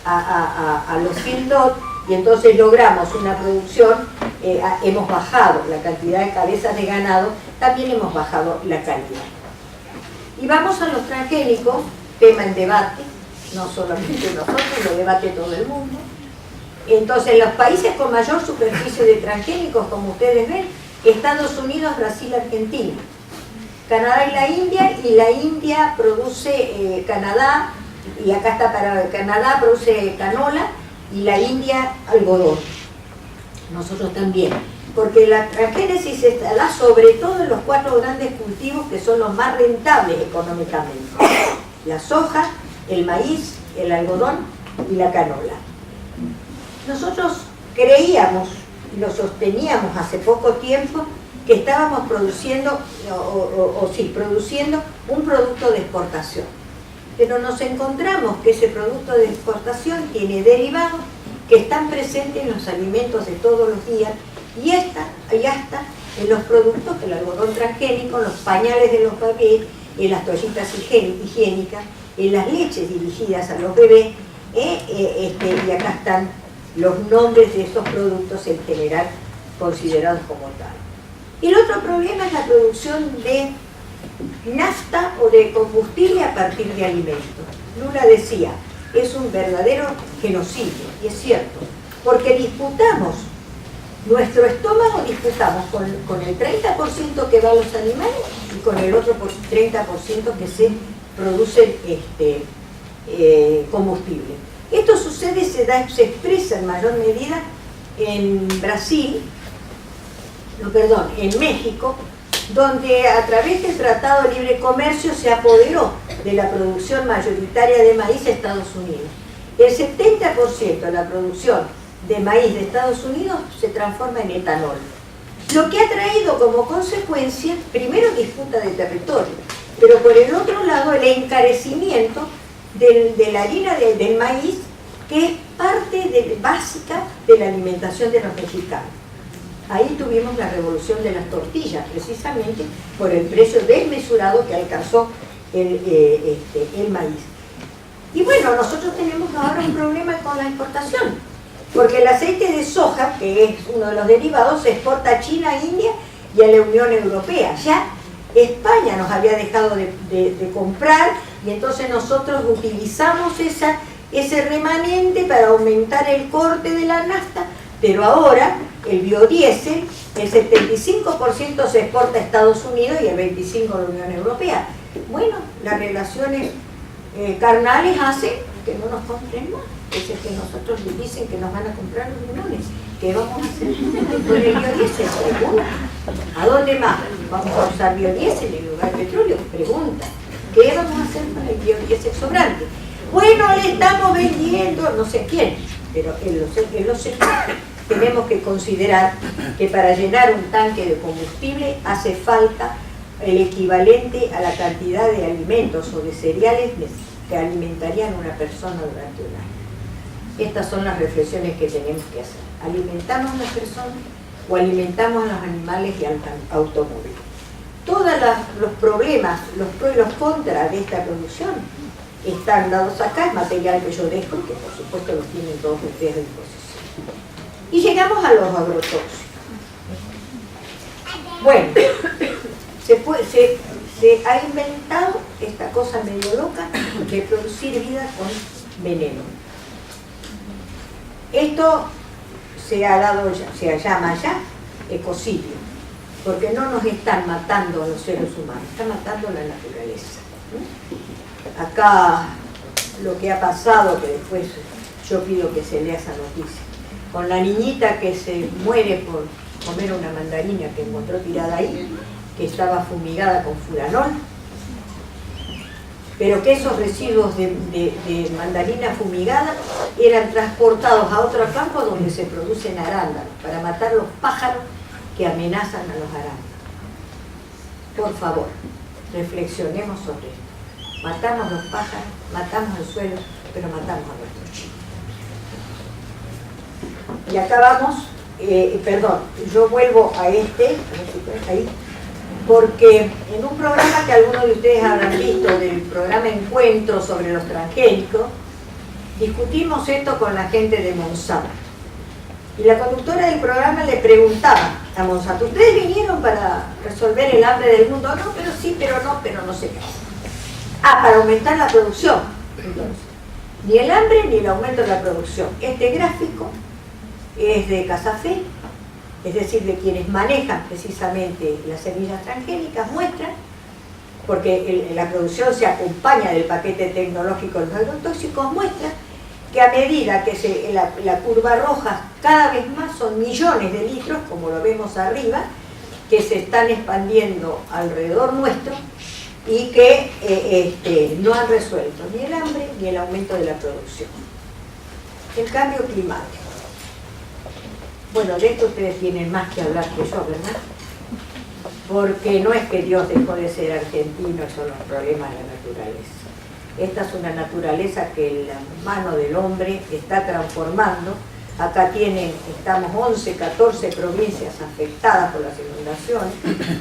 a los feedlot y entonces logramos una producción, hemos bajado la cantidad de cabezas de ganado, también hemos bajado la calidad. Y vamos a los transgénicos, tema en debate, no solamente nosotros, lo debate todo el mundo. Entonces, los países con mayor superficie de transgénicos, como ustedes ven, Estados Unidos, Brasil, Argentina, Canadá y la India produce Canadá, y acá está para Canadá, produce canola, y la India algodón. Nosotros también, porque la transgénesis se da sobre todo en los 4 grandes cultivos que son los más rentables económicamente: la soja, el maíz, el algodón y la canola. Nosotros creíamos y lo sosteníamos hace poco tiempo que estábamos produciendo, produciendo un producto de exportación. Pero nos encontramos que ese producto de exportación tiene derivados que están presentes en los alimentos de todos los días y hasta en los productos del algodón transgénico, en los pañales de los bebés, en las toallitas higiénicas, en las leches dirigidas a los bebés, y acá están los nombres de estos productos en general considerados como tal. El otro problema es la producción de nafta o de combustible a partir de alimentos. Lula decía, es un verdadero genocidio, y es cierto, porque disputamos, nuestro estómago disputamos con el 30% que va a los animales y con el otro 30% que se produce combustible. Esto sucede, se expresa en mayor medida en en México, donde a través del Tratado de Libre Comercio se apoderó de la producción mayoritaria de maíz de Estados Unidos. El 70% de la producción de maíz de Estados Unidos se transforma en etanol. Lo que ha traído como consecuencia, primero, disputa de territorio, pero por el otro lado el encarecimiento de la harina del maíz, que es parte básica de la alimentación de los mexicanos. Ahí tuvimos la revolución de las tortillas, precisamente por el precio desmesurado que alcanzó el maíz. Y bueno, nosotros tenemos ahora un problema con la exportación, porque el aceite de soja, que es uno de los derivados, se exporta a China, a India y a la Unión Europea. Ya España nos había dejado de comprar, y entonces nosotros utilizamos ese remanente para aumentar el corte de la nafta, pero ahora el biodiesel, el 75% se exporta a Estados Unidos y el 25% a la Unión Europea. Bueno, las relaciones carnales hacen que no nos compren más. Es que nosotros les dicen que nos van a comprar los limones. ¿Qué vamos a hacer con el biodiesel? Pregunta. ¿A dónde más? ¿Vamos a usar biodiesel en lugar de petróleo? Pregunta. ¿Qué vamos a hacer con el biodiesel sobrante? Bueno, le estamos vendiendo, no sé quién, pero en los sectores tenemos que considerar que para llenar un tanque de combustible hace falta el equivalente a la cantidad de alimentos o de cereales que alimentarían a una persona durante un año. Estas son las reflexiones que tenemos que hacer. ¿Alimentamos a las personas o alimentamos a los animales y al automóvil? Todos los problemas, los pros y los contras de esta producción están dados acá, es material que yo dejo, que por supuesto los tienen todos ustedes a disposición. Y llegamos a los agrotóxicos. Bueno, se ha inventado esta cosa medio loca de producir vida con veneno. Esto se llama ya ecocidio, porque no nos están matando a los seres humanos, están matando a la naturaleza. Acá lo que ha pasado, que después yo pido que se lea esa noticia, con la niñita que se muere por comer una mandarina que encontró tirada ahí, que estaba fumigada con furanol, pero que esos residuos de mandarina fumigada eran transportados a otro campo donde se producen arándanos para matar los pájaros que amenazan a los arándanos. Por favor, reflexionemos sobre esto. Matamos los pájaros, matamos el suelo, pero matamos a nuestros chicos. Y acá vamos, yo vuelvo a a ver si puedes ahí, porque en un programa que algunos de ustedes habrán visto, del programa Encuentro sobre los transgénicos, discutimos esto con la gente de Monsanto. Y la conductora del programa le preguntaba a Monsanto, ¿ustedes vinieron para resolver el hambre del mundo? No, pero sí, pero no sé qué. Ah, para aumentar la producción. Entonces, ni el hambre ni el aumento de la producción. Este gráfico es de Casafé, es decir, de quienes manejan precisamente las semillas transgénicas, muestran, porque la producción se acompaña del paquete tecnológico de los agrotóxicos, muestra que a medida que la curva roja cada vez más son millones de litros, como lo vemos arriba, que se están expandiendo alrededor nuestro y que no han resuelto ni el hambre ni el aumento de la producción. El cambio climático. Bueno, de esto ustedes tienen más que hablar que yo, ¿verdad? Porque no es que Dios dejó de ser argentino, son los problemas de la naturaleza. Esta es una naturaleza que la mano del hombre está transformando. Acá estamos 11, 14 provincias afectadas por las inundaciones.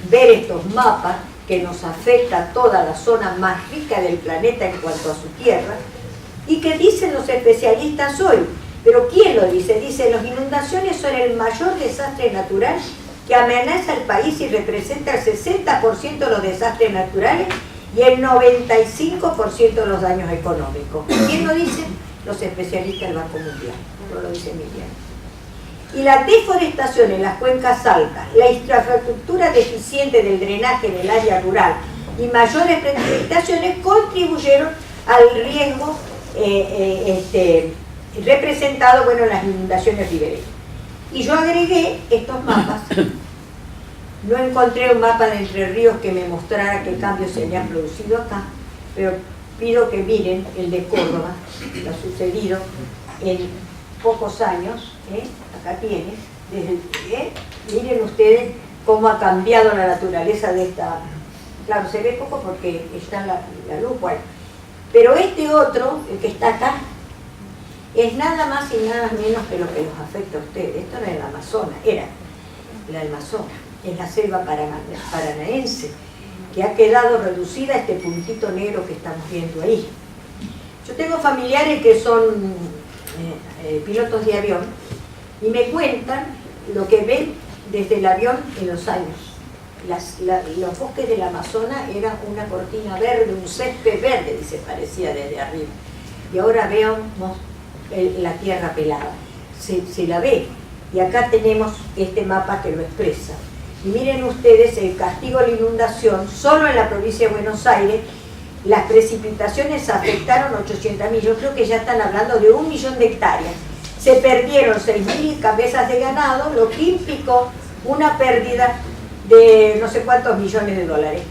Ver estos mapas que nos afecta a toda la zona más rica del planeta en cuanto a su tierra, y que dicen los especialistas hoy, pero ¿quién lo dice? Dice, las inundaciones son el mayor desastre natural que amenaza al país y representa el 60% de los desastres naturales y el 95% de los daños económicos. ¿Quién lo dice? Los especialistas del Banco Mundial, no lo dice Miriam. Y la deforestación en las cuencas altas, la infraestructura deficiente del drenaje en el área rural y mayores precipitaciones contribuyeron al riesgo representado en las inundaciones ribereñas. Y yo agregué estos mapas. No encontré un mapa de Entre Ríos que me mostrara qué cambios se habían producido acá, pero pido que miren el de Córdoba, lo ha sucedido en pocos años, acá tienen, miren ustedes cómo ha cambiado la naturaleza de esta, claro, se ve poco porque está la luz, bueno, pero este otro, el que está acá, es nada más y nada menos que lo que los afecta a ustedes. Esto no es el Amazonas, era el Amazonas, es la selva paranaense, que ha quedado reducida a este puntito negro que estamos viendo ahí. Yo tengo familiares que son pilotos de avión y me cuentan lo que ven desde el avión en los años. Los bosques del Amazonas eran una cortina verde, un césped verde, y se parecía desde arriba. Y ahora veamos la tierra pelada, se la ve, y acá tenemos este mapa que lo expresa. Y miren ustedes el castigo a la inundación. Solo en la provincia de Buenos Aires las precipitaciones afectaron 800.000, yo creo que ya están hablando de 1 millón de hectáreas. Se perdieron 6.000 cabezas de ganado, lo que implicó una pérdida de no sé cuántos millones de dólares.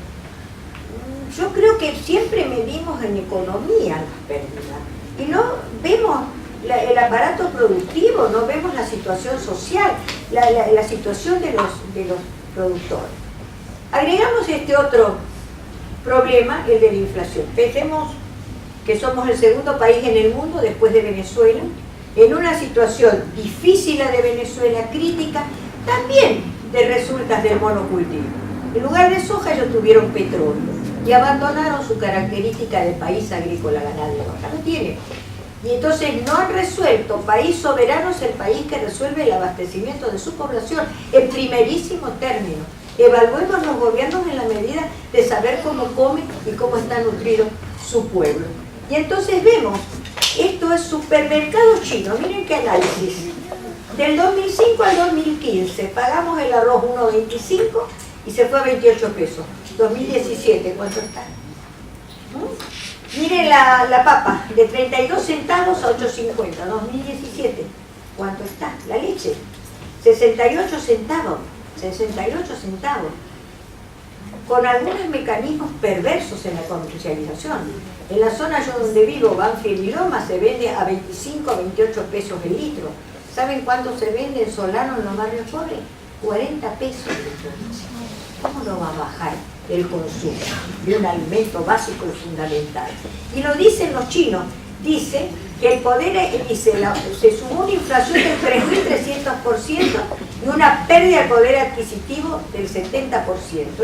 Yo creo que siempre medimos en economía las pérdidas y no vemos el aparato productivo, no vemos la situación social, la situación de los productores. Agregamos este otro problema, el de la inflación. Pensemos que somos el segundo país en el mundo después de Venezuela, en una situación difícil la de Venezuela, crítica, también de resultas del monocultivo. En lugar de soja ellos tuvieron petróleo y abandonaron su característica de país agrícola ganadero. Acá no tiene. Y entonces no han resuelto. País soberano es el país que resuelve el abastecimiento de su población en primerísimo término. Evaluemos los gobiernos en la medida de saber cómo come y cómo está nutrido su pueblo. Y entonces vemos, esto es supermercado chino, miren qué análisis. Del 2005 al 2015 pagamos el arroz 1.25 y se fue a 28 pesos. 2017, ¿cuánto está? Miren la papa, de 32 centavos a 8.50, 2017. ¿Cuánto está? La leche, 68 centavos, 68 centavos. Con algunos mecanismos perversos en la comercialización. En la zona yo donde vivo, Banfield y Loma, se vende a 25, 28 pesos el litro. ¿Saben cuánto se vende en Solano en los barrios pobres? 40 pesos el litro. ¿Cómo no va a bajar el consumo de un alimento básico y fundamental? Y lo dicen los chinos, dice que el poder, se sumó una inflación del 3.300% y una pérdida de poder adquisitivo del 70%.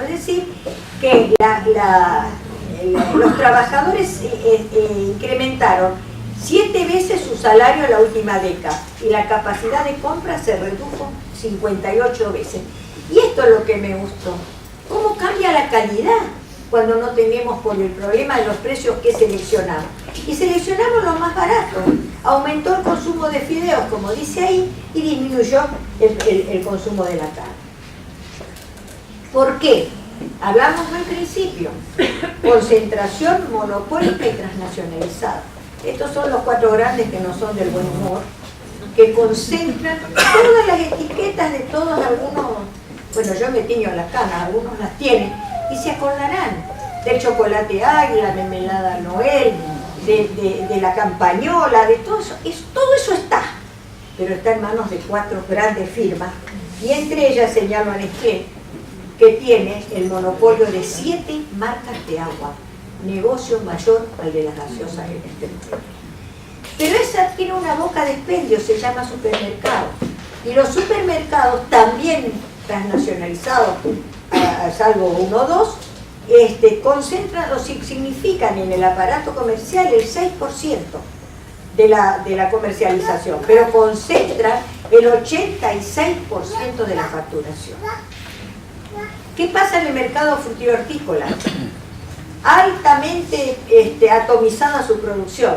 Es decir, que los trabajadores incrementaron 7 veces su salario en la última década y la capacidad de compra se redujo 58 veces. Y esto es lo que me gustó. ¿Cómo cambia la calidad cuando no tenemos por el problema de los precios que seleccionamos? Y seleccionamos lo más barato. Aumentó el consumo de fideos, como dice ahí, y disminuyó el consumo de la carne. ¿Por qué? Hablamos al principio. Concentración monopólica y transnacionalizada. Estos son los 4 grandes que no son del buen humor, que concentran todas las etiquetas de todos algunos. Bueno, yo me tiño las canas, algunos las tienen, y se acordarán del chocolate águila, mermelada Noel, de la campañola, de todo eso. Todo eso está, pero está en manos de 4 grandes firmas, y entre ellas señalo a Nestlé, que tiene el monopolio de 7 marcas de agua, negocio mayor al de las gaseosas en este momento. Pero esa tiene una boca de expendio, se llama supermercado, y los supermercados también transnacionalizados, salvo 1 o 2, concentran o significan en el aparato comercial el 6% de la comercialización, pero concentran el 86% de la facturación. ¿Qué pasa en el mercado frutívoro-hortícola? Altamente atomizada su producción,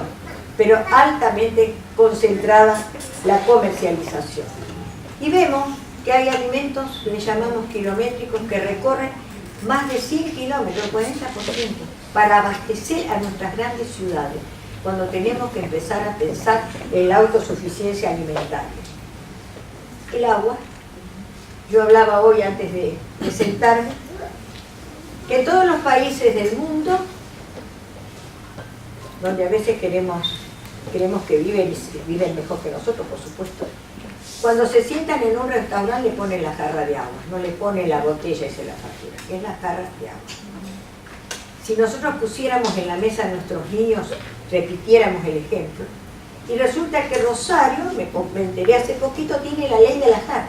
pero altamente concentrada la comercialización. Y vemos que hay alimentos que le llamamos kilométricos que recorren más de 100 kilómetros, 40%, para abastecer a nuestras grandes ciudades, cuando tenemos que empezar a pensar en la autosuficiencia alimentaria. El agua. Yo hablaba hoy antes de sentarme, que todos los países del mundo, donde a veces queremos que viven mejor que nosotros, por supuesto, cuando se sientan en un restaurante le ponen la jarra de agua, no le ponen la botella y se la factura, es la jarra de agua. Si nosotros pusiéramos en la mesa a nuestros niños, repitiéramos el ejemplo, y resulta que Rosario, me enteré hace poquito, tiene la ley de la jarra.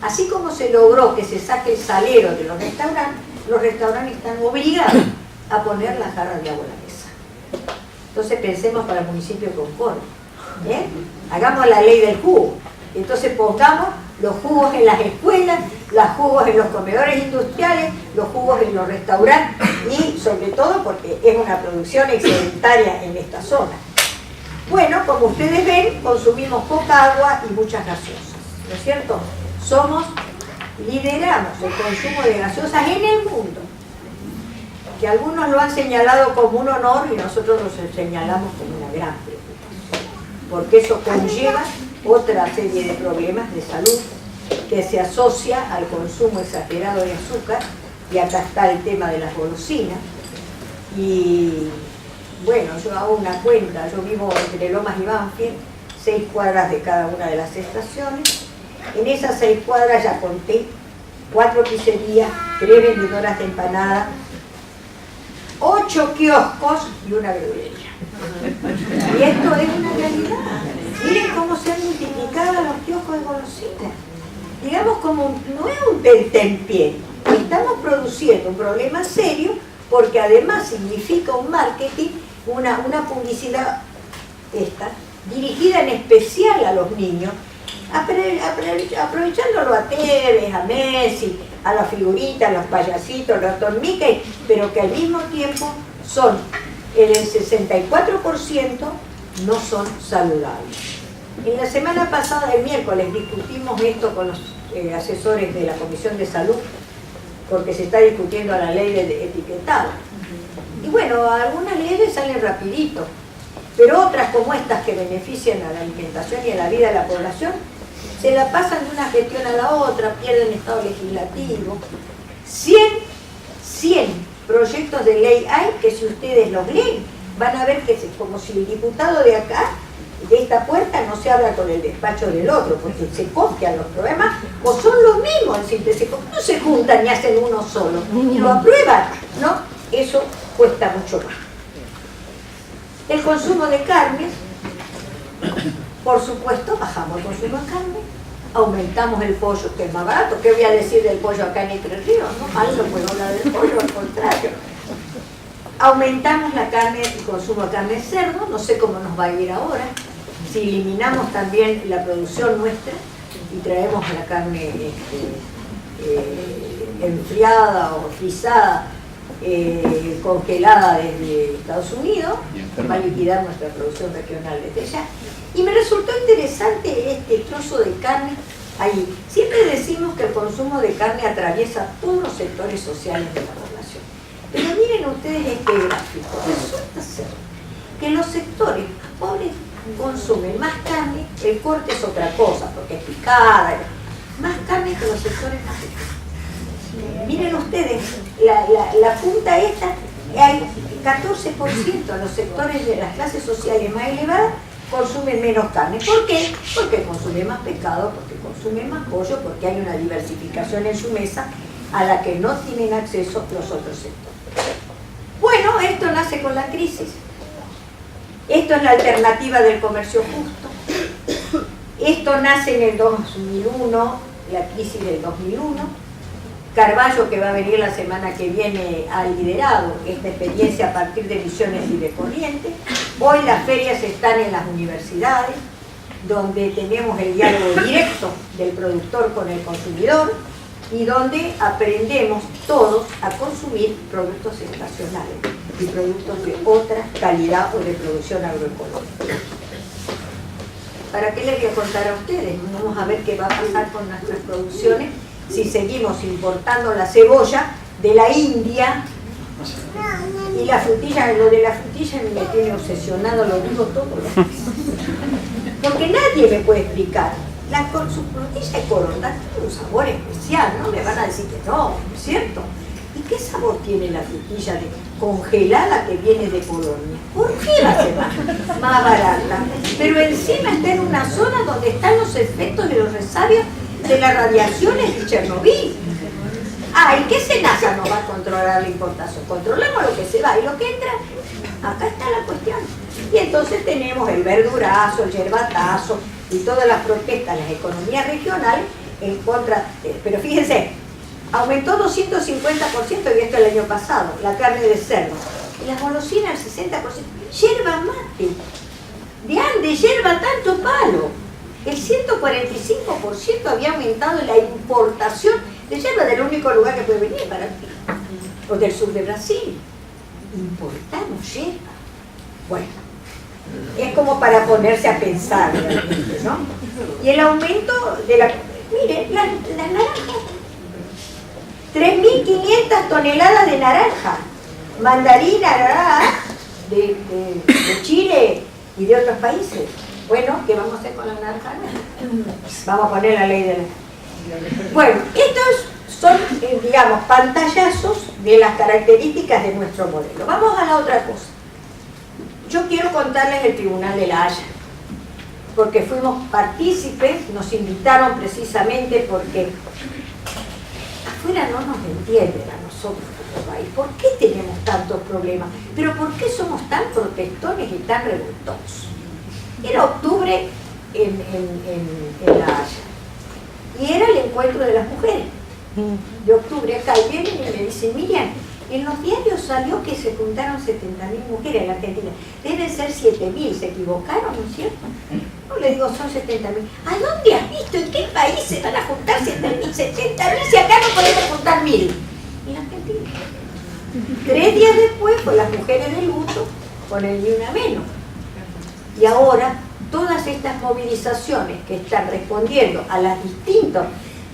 Así como se logró que se saque el salero de los restaurantes están obligados a poner la jarra de agua en la mesa. Entonces pensemos para el municipio de Concordia. Hagamos la ley del jugo. Entonces pongamos los jugos en las escuelas, los jugos en los comedores industriales, los jugos en los restaurantes y sobre todo porque es una producción excedentaria en esta zona. Bueno, como ustedes ven, consumimos poca agua y muchas gaseosas, ¿no es cierto? Lideramos el consumo de gaseosas en el mundo, que algunos lo han señalado como un honor y nosotros lo señalamos como una gran preocupación, porque eso conlleva otra serie de problemas de salud que se asocia al consumo exagerado de azúcar, y acá está el tema de las golosinas. Y bueno, yo hago una cuenta, yo vivo entre Lomas y Banfield, 6 cuadras de cada una de las estaciones. En esas 6 cuadras ya conté 4 pizzerías, 3 vendedoras de empanadas, 8 kioscos y una verdulería. Y esto es una realidad. Miren cómo se han multiplicado los kioscos de golosinas. Digamos, como no es un tentempié, estamos produciendo un problema serio, porque además significa un marketing, una publicidad dirigida en especial a los niños, aprovechándolo a Tevez, a Messi, a las figuritas, a los payasitos, a los Don Mickey, pero que al mismo tiempo son, el 64% no son saludables. En la semana pasada, el miércoles, discutimos esto con los asesores de la Comisión de Salud, porque se está discutiendo la ley de etiquetado. Y bueno, algunas leyes salen rapidito, pero otras como estas que benefician a la alimentación y a la vida de la población, se la pasan de una gestión a la otra, pierden estado legislativo. 100 proyectos de ley hay que, si ustedes los leen, van a ver que es como si el diputado de acá, de esta puerta, no se habla con el despacho del otro, porque se copian los programas, o son los mismos en síntesis, no se juntan y hacen uno solo, y lo aprueban, ¿no? Eso cuesta mucho más. El consumo de carnes, por supuesto, bajamos el consumo de carne, aumentamos el pollo, que es más barato. ¿Qué voy a decir del pollo acá en Entre Ríos? No, mal no puedo hablar del pollo, al contrario. Aumentamos la carne, el consumo de carne de cerdo, no sé cómo nos va a ir ahora, si eliminamos también la producción nuestra y traemos la carne enfriada o frisada, congelada desde Estados Unidos, va a liquidar nuestra producción regional desde allá. Y me resultó interesante este trozo de carne ahí. Siempre decimos que el consumo de carne atraviesa todos los sectores sociales de la población. Pero miren ustedes este gráfico, resulta ser que los sectores pobres consumen más carne, el corte es otra cosa, porque es picada, más carne que los sectores más ricos. Miren ustedes, la punta esta, hay 14% de los sectores de las clases sociales más elevadas consumen menos carne. ¿Por qué? Porque consumen más pescado, porque consumen más pollo, porque hay una diversificación en su mesa a la que no tienen acceso los otros sectores. Bueno, esto nace con la crisis. Esto es la alternativa del comercio justo. Esto nace en el 2001, la crisis del 2001. Carballo, que va a venir la semana que viene, ha liderado esta experiencia a partir de Misiones y de Corrientes. Hoy las ferias están en las universidades, donde tenemos el diálogo directo del productor con el consumidor y donde aprendemos todos a consumir productos estacionales y productos de otra calidad o de producción agroecológica. ¿Para qué les voy a contar a ustedes? Vamos a ver qué va a pasar con nuestras producciones si seguimos importando la cebolla de la India y la frutilla. Lo de la frutilla me tiene obsesionado, lo digo todo. Porque nadie me puede explicar. Su frutilla de Coronda tiene un sabor especial, ¿no? Me van a decir que no, ¿no es cierto? ¿Y qué sabor tiene la frutilla congelada que viene de Polonia? ¿Por qué va a ser más barata? Pero encima está en una zona donde están los efectos de los resabios de las radiaciones de Chernobyl. ¿Y qué SENASA nos va a controlar la importación? Controlamos lo que se va y lo que entra. Acá está la cuestión. Y entonces tenemos el verdurazo, el yerbatazo y todas las protestas, las economías regionales en contra. Pero fíjense, aumentó 250%, y esto el año pasado, la carne de cerdo. Y las golosinas el 60%. Yerba mate. De Andes, yerba tanto palo. El 145% había aumentado la importación de yerba del único lugar que puede venir para aquí, o del sur de Brasil. Importamos yerba. Bueno, es como para ponerse a pensar realmente, ¿no? Y el aumento de la... Miren, las naranjas. 3.500 toneladas de naranja. Mandarina de Chile y de otros países. Bueno, ¿qué vamos a hacer con la naranja? Vamos a poner la ley de la... Bueno, estos son, digamos, pantallazos de las características de nuestro modelo. Vamos a la otra cosa. Yo quiero contarles el Tribunal de la Haya, porque fuimos partícipes, nos invitaron precisamente porque afuera no nos entienden a nosotros como país. ¿Por qué tenemos tantos problemas? ¿Pero por qué somos tan protectores y tan revoltosos? Era octubre en La Haya y era el encuentro de las mujeres de octubre acá, y vienen y me dicen: Miriam, en los diarios salió que se juntaron 70.000 mujeres en la Argentina, deben ser 7.000, se equivocaron, ¿no es cierto? No, le digo, son 70.000. ¿A dónde has visto? ¿En qué país se van a juntar 70.000, 70.000 si acá no podemos juntar 1.000? En la Argentina. 3 días después, pues las mujeres de luto con el Ni Una Menos. Y ahora, todas estas movilizaciones que están respondiendo a los distintos,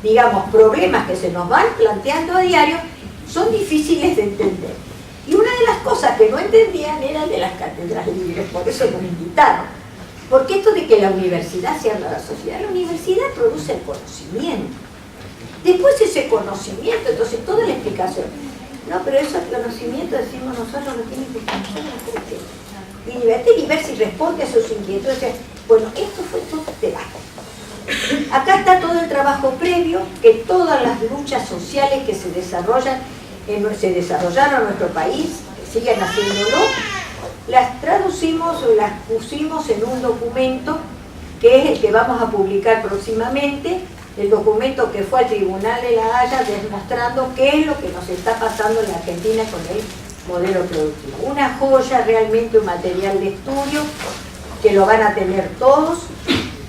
digamos, problemas que se nos van planteando a diario, son difíciles de entender. Y una de las cosas que no entendían era el de las cátedras libres, por eso nos invitaron. Porque esto de que la universidad se habla a la sociedad, la universidad produce el conocimiento. Después ese conocimiento, entonces toda la explicación. No, pero ese conocimiento, decimos nosotros, lo tiene que conocer la gente. Y ver si responde a sus inquietudes. Bueno, esto fue todo debate. Acá está todo el trabajo previo, que todas las luchas sociales que se desarrollaron en nuestro país, que siguen haciéndolo, las traducimos o las pusimos en un documento que es el que vamos a publicar próximamente, el documento que fue al Tribunal de la Haya demostrando qué es lo que nos está pasando en la Argentina con el modelo productivo. Una joya, realmente un material de estudio que lo van a tener todos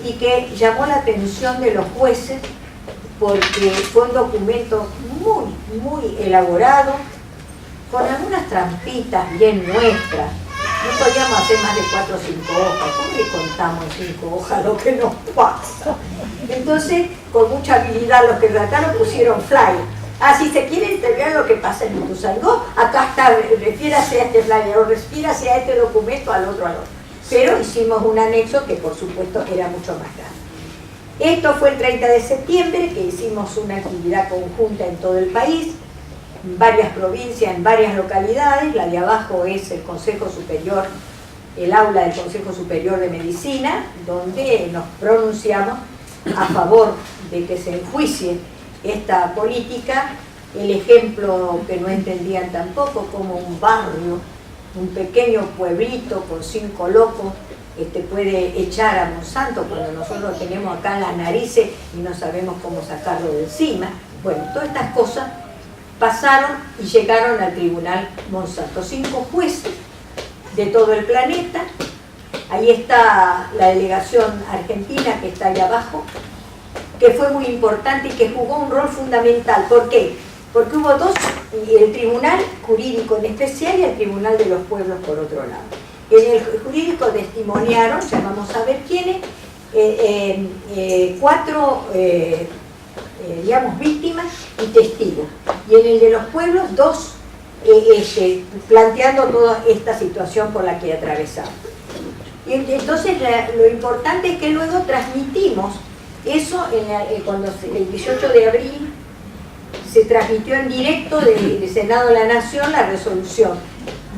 y que llamó la atención de los jueces porque fue un documento muy elaborado, con algunas trampitas bien nuestras. No podíamos hacer más de 4 o 5 hojas. ¿Cómo le contamos en 5 hojas lo que nos pasa? Entonces, con mucha habilidad los que trataron pusieron flyer. Si se quiere entender lo que pasa en Ituzaingó, acá está, refiérase a este flyer o refiérase a este documento, al otro. Pero hicimos un anexo que por supuesto era mucho más grande. Esto fue el 30 de septiembre, que hicimos una actividad conjunta en todo el país, en varias provincias, en varias localidades. La de abajo es el Consejo Superior, el aula del Consejo Superior de Medicina, donde nos pronunciamos a favor de que se enjuicie esta política. El ejemplo que no entendían tampoco, como un barrio, un pequeño pueblito con 5 locos puede echar a Monsanto cuando nosotros tenemos acá las narices y no sabemos cómo sacarlo de encima. Bueno, todas estas cosas pasaron y llegaron al tribunal Monsanto. 5 jueces de todo el planeta. Ahí está la delegación argentina que está ahí abajo, que fue muy importante y que jugó un rol fundamental. ¿Por qué? Porque hubo dos, el tribunal jurídico en especial y el tribunal de los pueblos por otro lado. En el jurídico testimoniaron, ya vamos a ver quiénes, 4 digamos, víctimas y testigos. Y en el de los pueblos, 2 planteando toda esta situación por la que atravesamos. Y entonces lo importante es que luego transmitimos eso cuando el 18 de abril se transmitió en directo del Senado de la Nación la resolución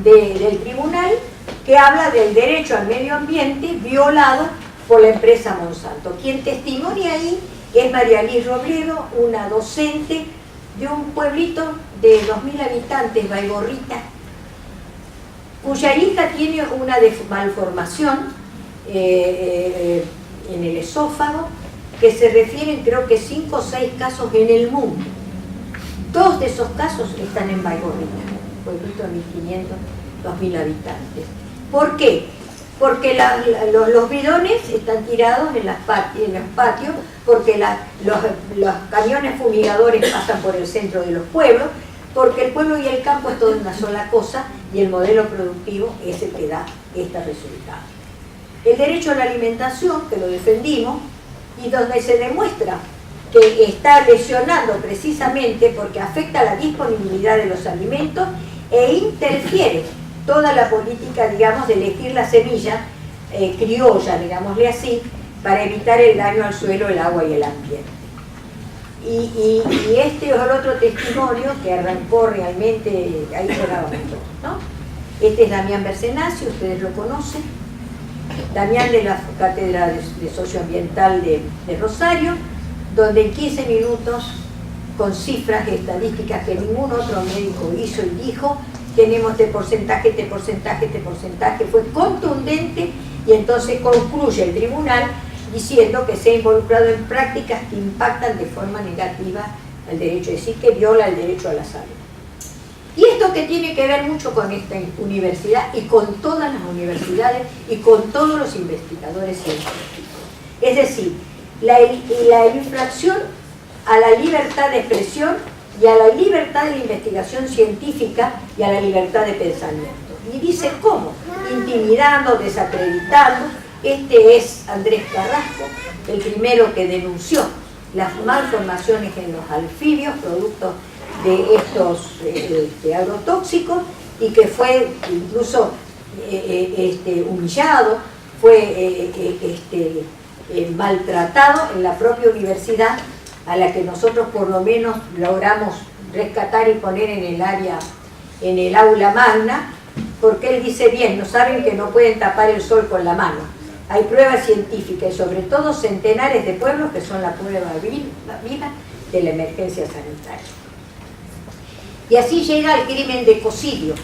del tribunal que habla del derecho al medio ambiente violado por la empresa Monsanto. Quien testimonia ahí es María Liz Robledo, una docente de un pueblito de 2.000 habitantes, Baigorrita, cuya hija tiene una malformación en el esófago, que se refieren creo que 5 o 6 casos en el mundo. 2 de esos casos están en Baigorrita, pueblito de 1.500, 2.000 habitantes. ¿Por qué? Porque los bidones están tirados en los patios, porque los camiones fumigadores pasan por el centro de los pueblos, porque el pueblo y el campo es toda una sola cosa y el modelo productivo es el que da este resultado. El derecho a la alimentación, que lo defendimos, y donde se demuestra que está lesionando precisamente porque afecta la disponibilidad de los alimentos e interfiere toda la política, digamos, de elegir la semilla criolla, digámosle así, para evitar el daño al suelo, el agua y el ambiente. Y este es el otro testimonio que arrancó realmente, ahí llegábamos todos, ¿no? Este es Damián Bersenazzi, ustedes lo conocen. Damián de la Cátedra de Socioambiental de Rosario, donde en 15 minutos, con cifras estadísticas que ningún otro médico hizo y dijo, tenemos este porcentaje, fue contundente y entonces concluye el tribunal diciendo que se ha involucrado en prácticas que impactan de forma negativa al derecho, es decir, que viola el derecho a la salud. Y esto que tiene que ver mucho con esta universidad y con todas las universidades y con todos los investigadores científicos. Es decir, la infracción a la libertad de expresión y a la libertad de la investigación científica y a la libertad de pensamiento. Y dice cómo, intimidando, desacreditando. Este es Andrés Carrasco, el primero que denunció las malformaciones en los anfibios, producto de estos agrotóxicos, y que fue incluso humillado, fue maltratado en la propia universidad, a la que nosotros por lo menos logramos rescatar y poner en el aula magna, porque él dice bien, no saben que no pueden tapar el sol con la mano. Hay pruebas científicas y sobre todo centenares de pueblos que son la prueba viva de la emergencia sanitaria. Y así llega el crimen de ecocidio,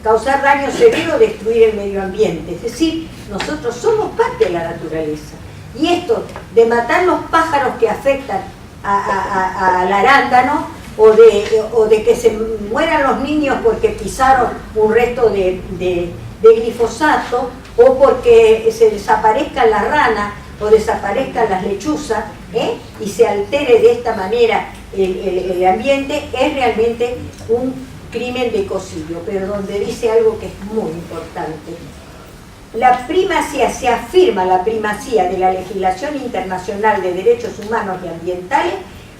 causar daño severo, destruir el medio ambiente. Es decir, nosotros somos parte de la naturaleza. Y esto de matar los pájaros que afectan al arándano o de que se mueran los niños porque pisaron un resto de glifosato, o porque se desaparezcan las ranas o desaparezcan las lechuzas, y se altere de esta manera el ambiente, es realmente un crimen de ecocidio. Pero donde dice algo que es muy importante: la primacía, se afirma la primacía de la legislación internacional de derechos humanos y ambientales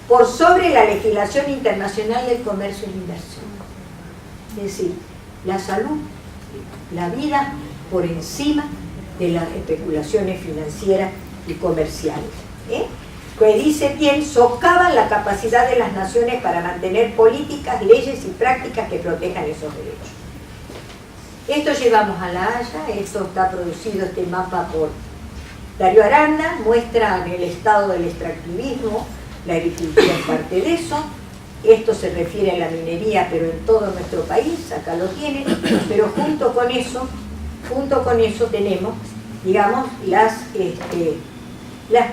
por sobre la legislación internacional del comercio e inversión. Es decir, la salud, la vida por encima de las especulaciones financieras y comerciales. Que dice bien, socavan la capacidad de las naciones para mantener políticas, leyes y prácticas que protejan esos derechos. Esto llevamos a La Haya, esto está producido, este mapa, por Darío Aranda, muestra en el estado del extractivismo, la agricultura es parte de eso. Esto se refiere a la minería, pero en todo nuestro país, acá lo tienen, pero junto con eso tenemos, digamos, las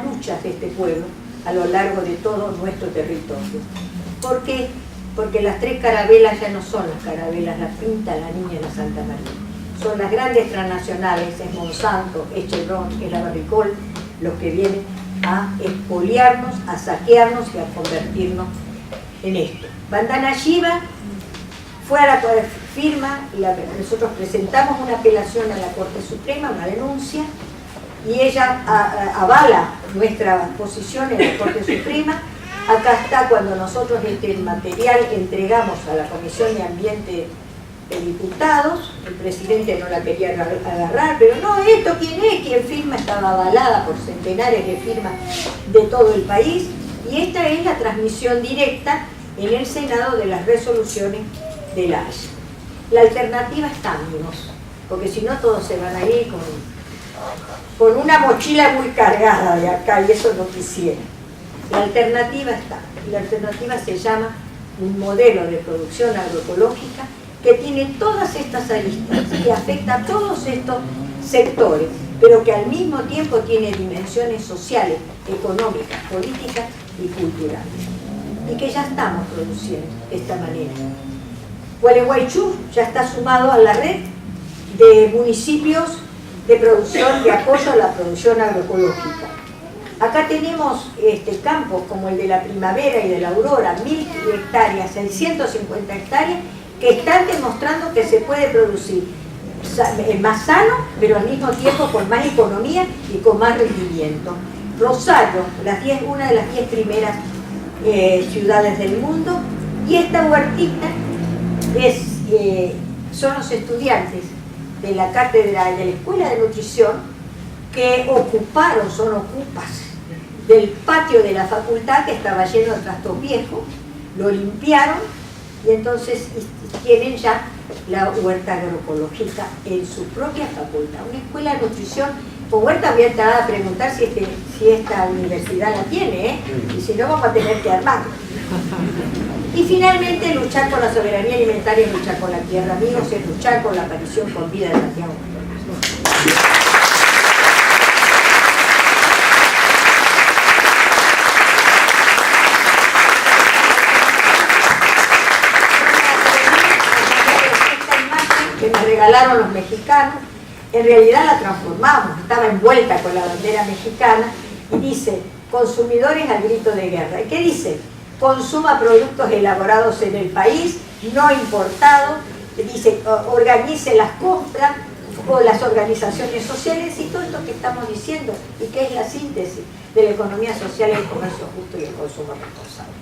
luchas de este pueblo a lo largo de todo nuestro territorio. ¿Por qué? Porque las tres carabelas ya no son las carabelas, la Pinta, la Niña y la Santa María. Son las grandes transnacionales, es Monsanto, es Chevron, es la Barrichol, los que vienen a expoliarnos, a saquearnos y a convertirnos en esto. Bandana Shiva fue a la firma, nosotros presentamos una apelación a la Corte Suprema, una denuncia, y ella avala nuestra posición en la Corte Suprema. Acá está cuando nosotros este material entregamos a la Comisión de Ambiente de Diputados, el presidente no la quería agarrar, pero no, ¿esto quién es? ¿Quién firma? Estaba avalada por centenares de firmas de todo el país, y esta es la transmisión directa en el Senado de las resoluciones de La Haya. La alternativa está, amigos, porque si no todos se van a ir con una mochila muy cargada de acá, y eso no quisiera. La alternativa está, y la alternativa se llama un modelo de producción agroecológica que tiene todas estas aristas y afecta a todos estos sectores, pero que al mismo tiempo tiene dimensiones sociales, económicas, políticas y culturales, y que ya estamos produciendo de esta manera. Gualeguaychú ya está sumado a la red de municipios de producción, de apoyo a la producción agroecológica. Acá tenemos campos como el de la Primavera y de la Aurora, 1000 hectáreas, 650 hectáreas, que están demostrando que se puede producir más sano, pero al mismo tiempo con más economía y con más rendimiento. Rosario, una de las 10 primeras ciudades del mundo, y esta huertita son los estudiantes de la cátedra de la Escuela de Nutrición que son ocupas del patio de la facultad, que estaba lleno de trastos viejos, lo limpiaron y entonces tienen ya la huerta agroecológica en su propia facultad. Una escuela de nutrición con huerta abierta, a preguntar si esta universidad la tiene, y si no vamos a tener que armarla. Y finalmente, luchar por la soberanía alimentaria es luchar por la tierra, amigos, es luchar por la aparición con vida de Santiago. Esta imagen que me regalaron los mexicanos, en realidad la transformamos, estaba envuelta con la bandera mexicana, y dice: consumidores al grito de guerra. ¿Y qué dice? Consuma productos elaborados en el país, no importados. Dice, organice las compras o las organizaciones sociales, y todo esto que estamos diciendo, y que es la síntesis de la economía social, el comercio justo y el consumo responsable.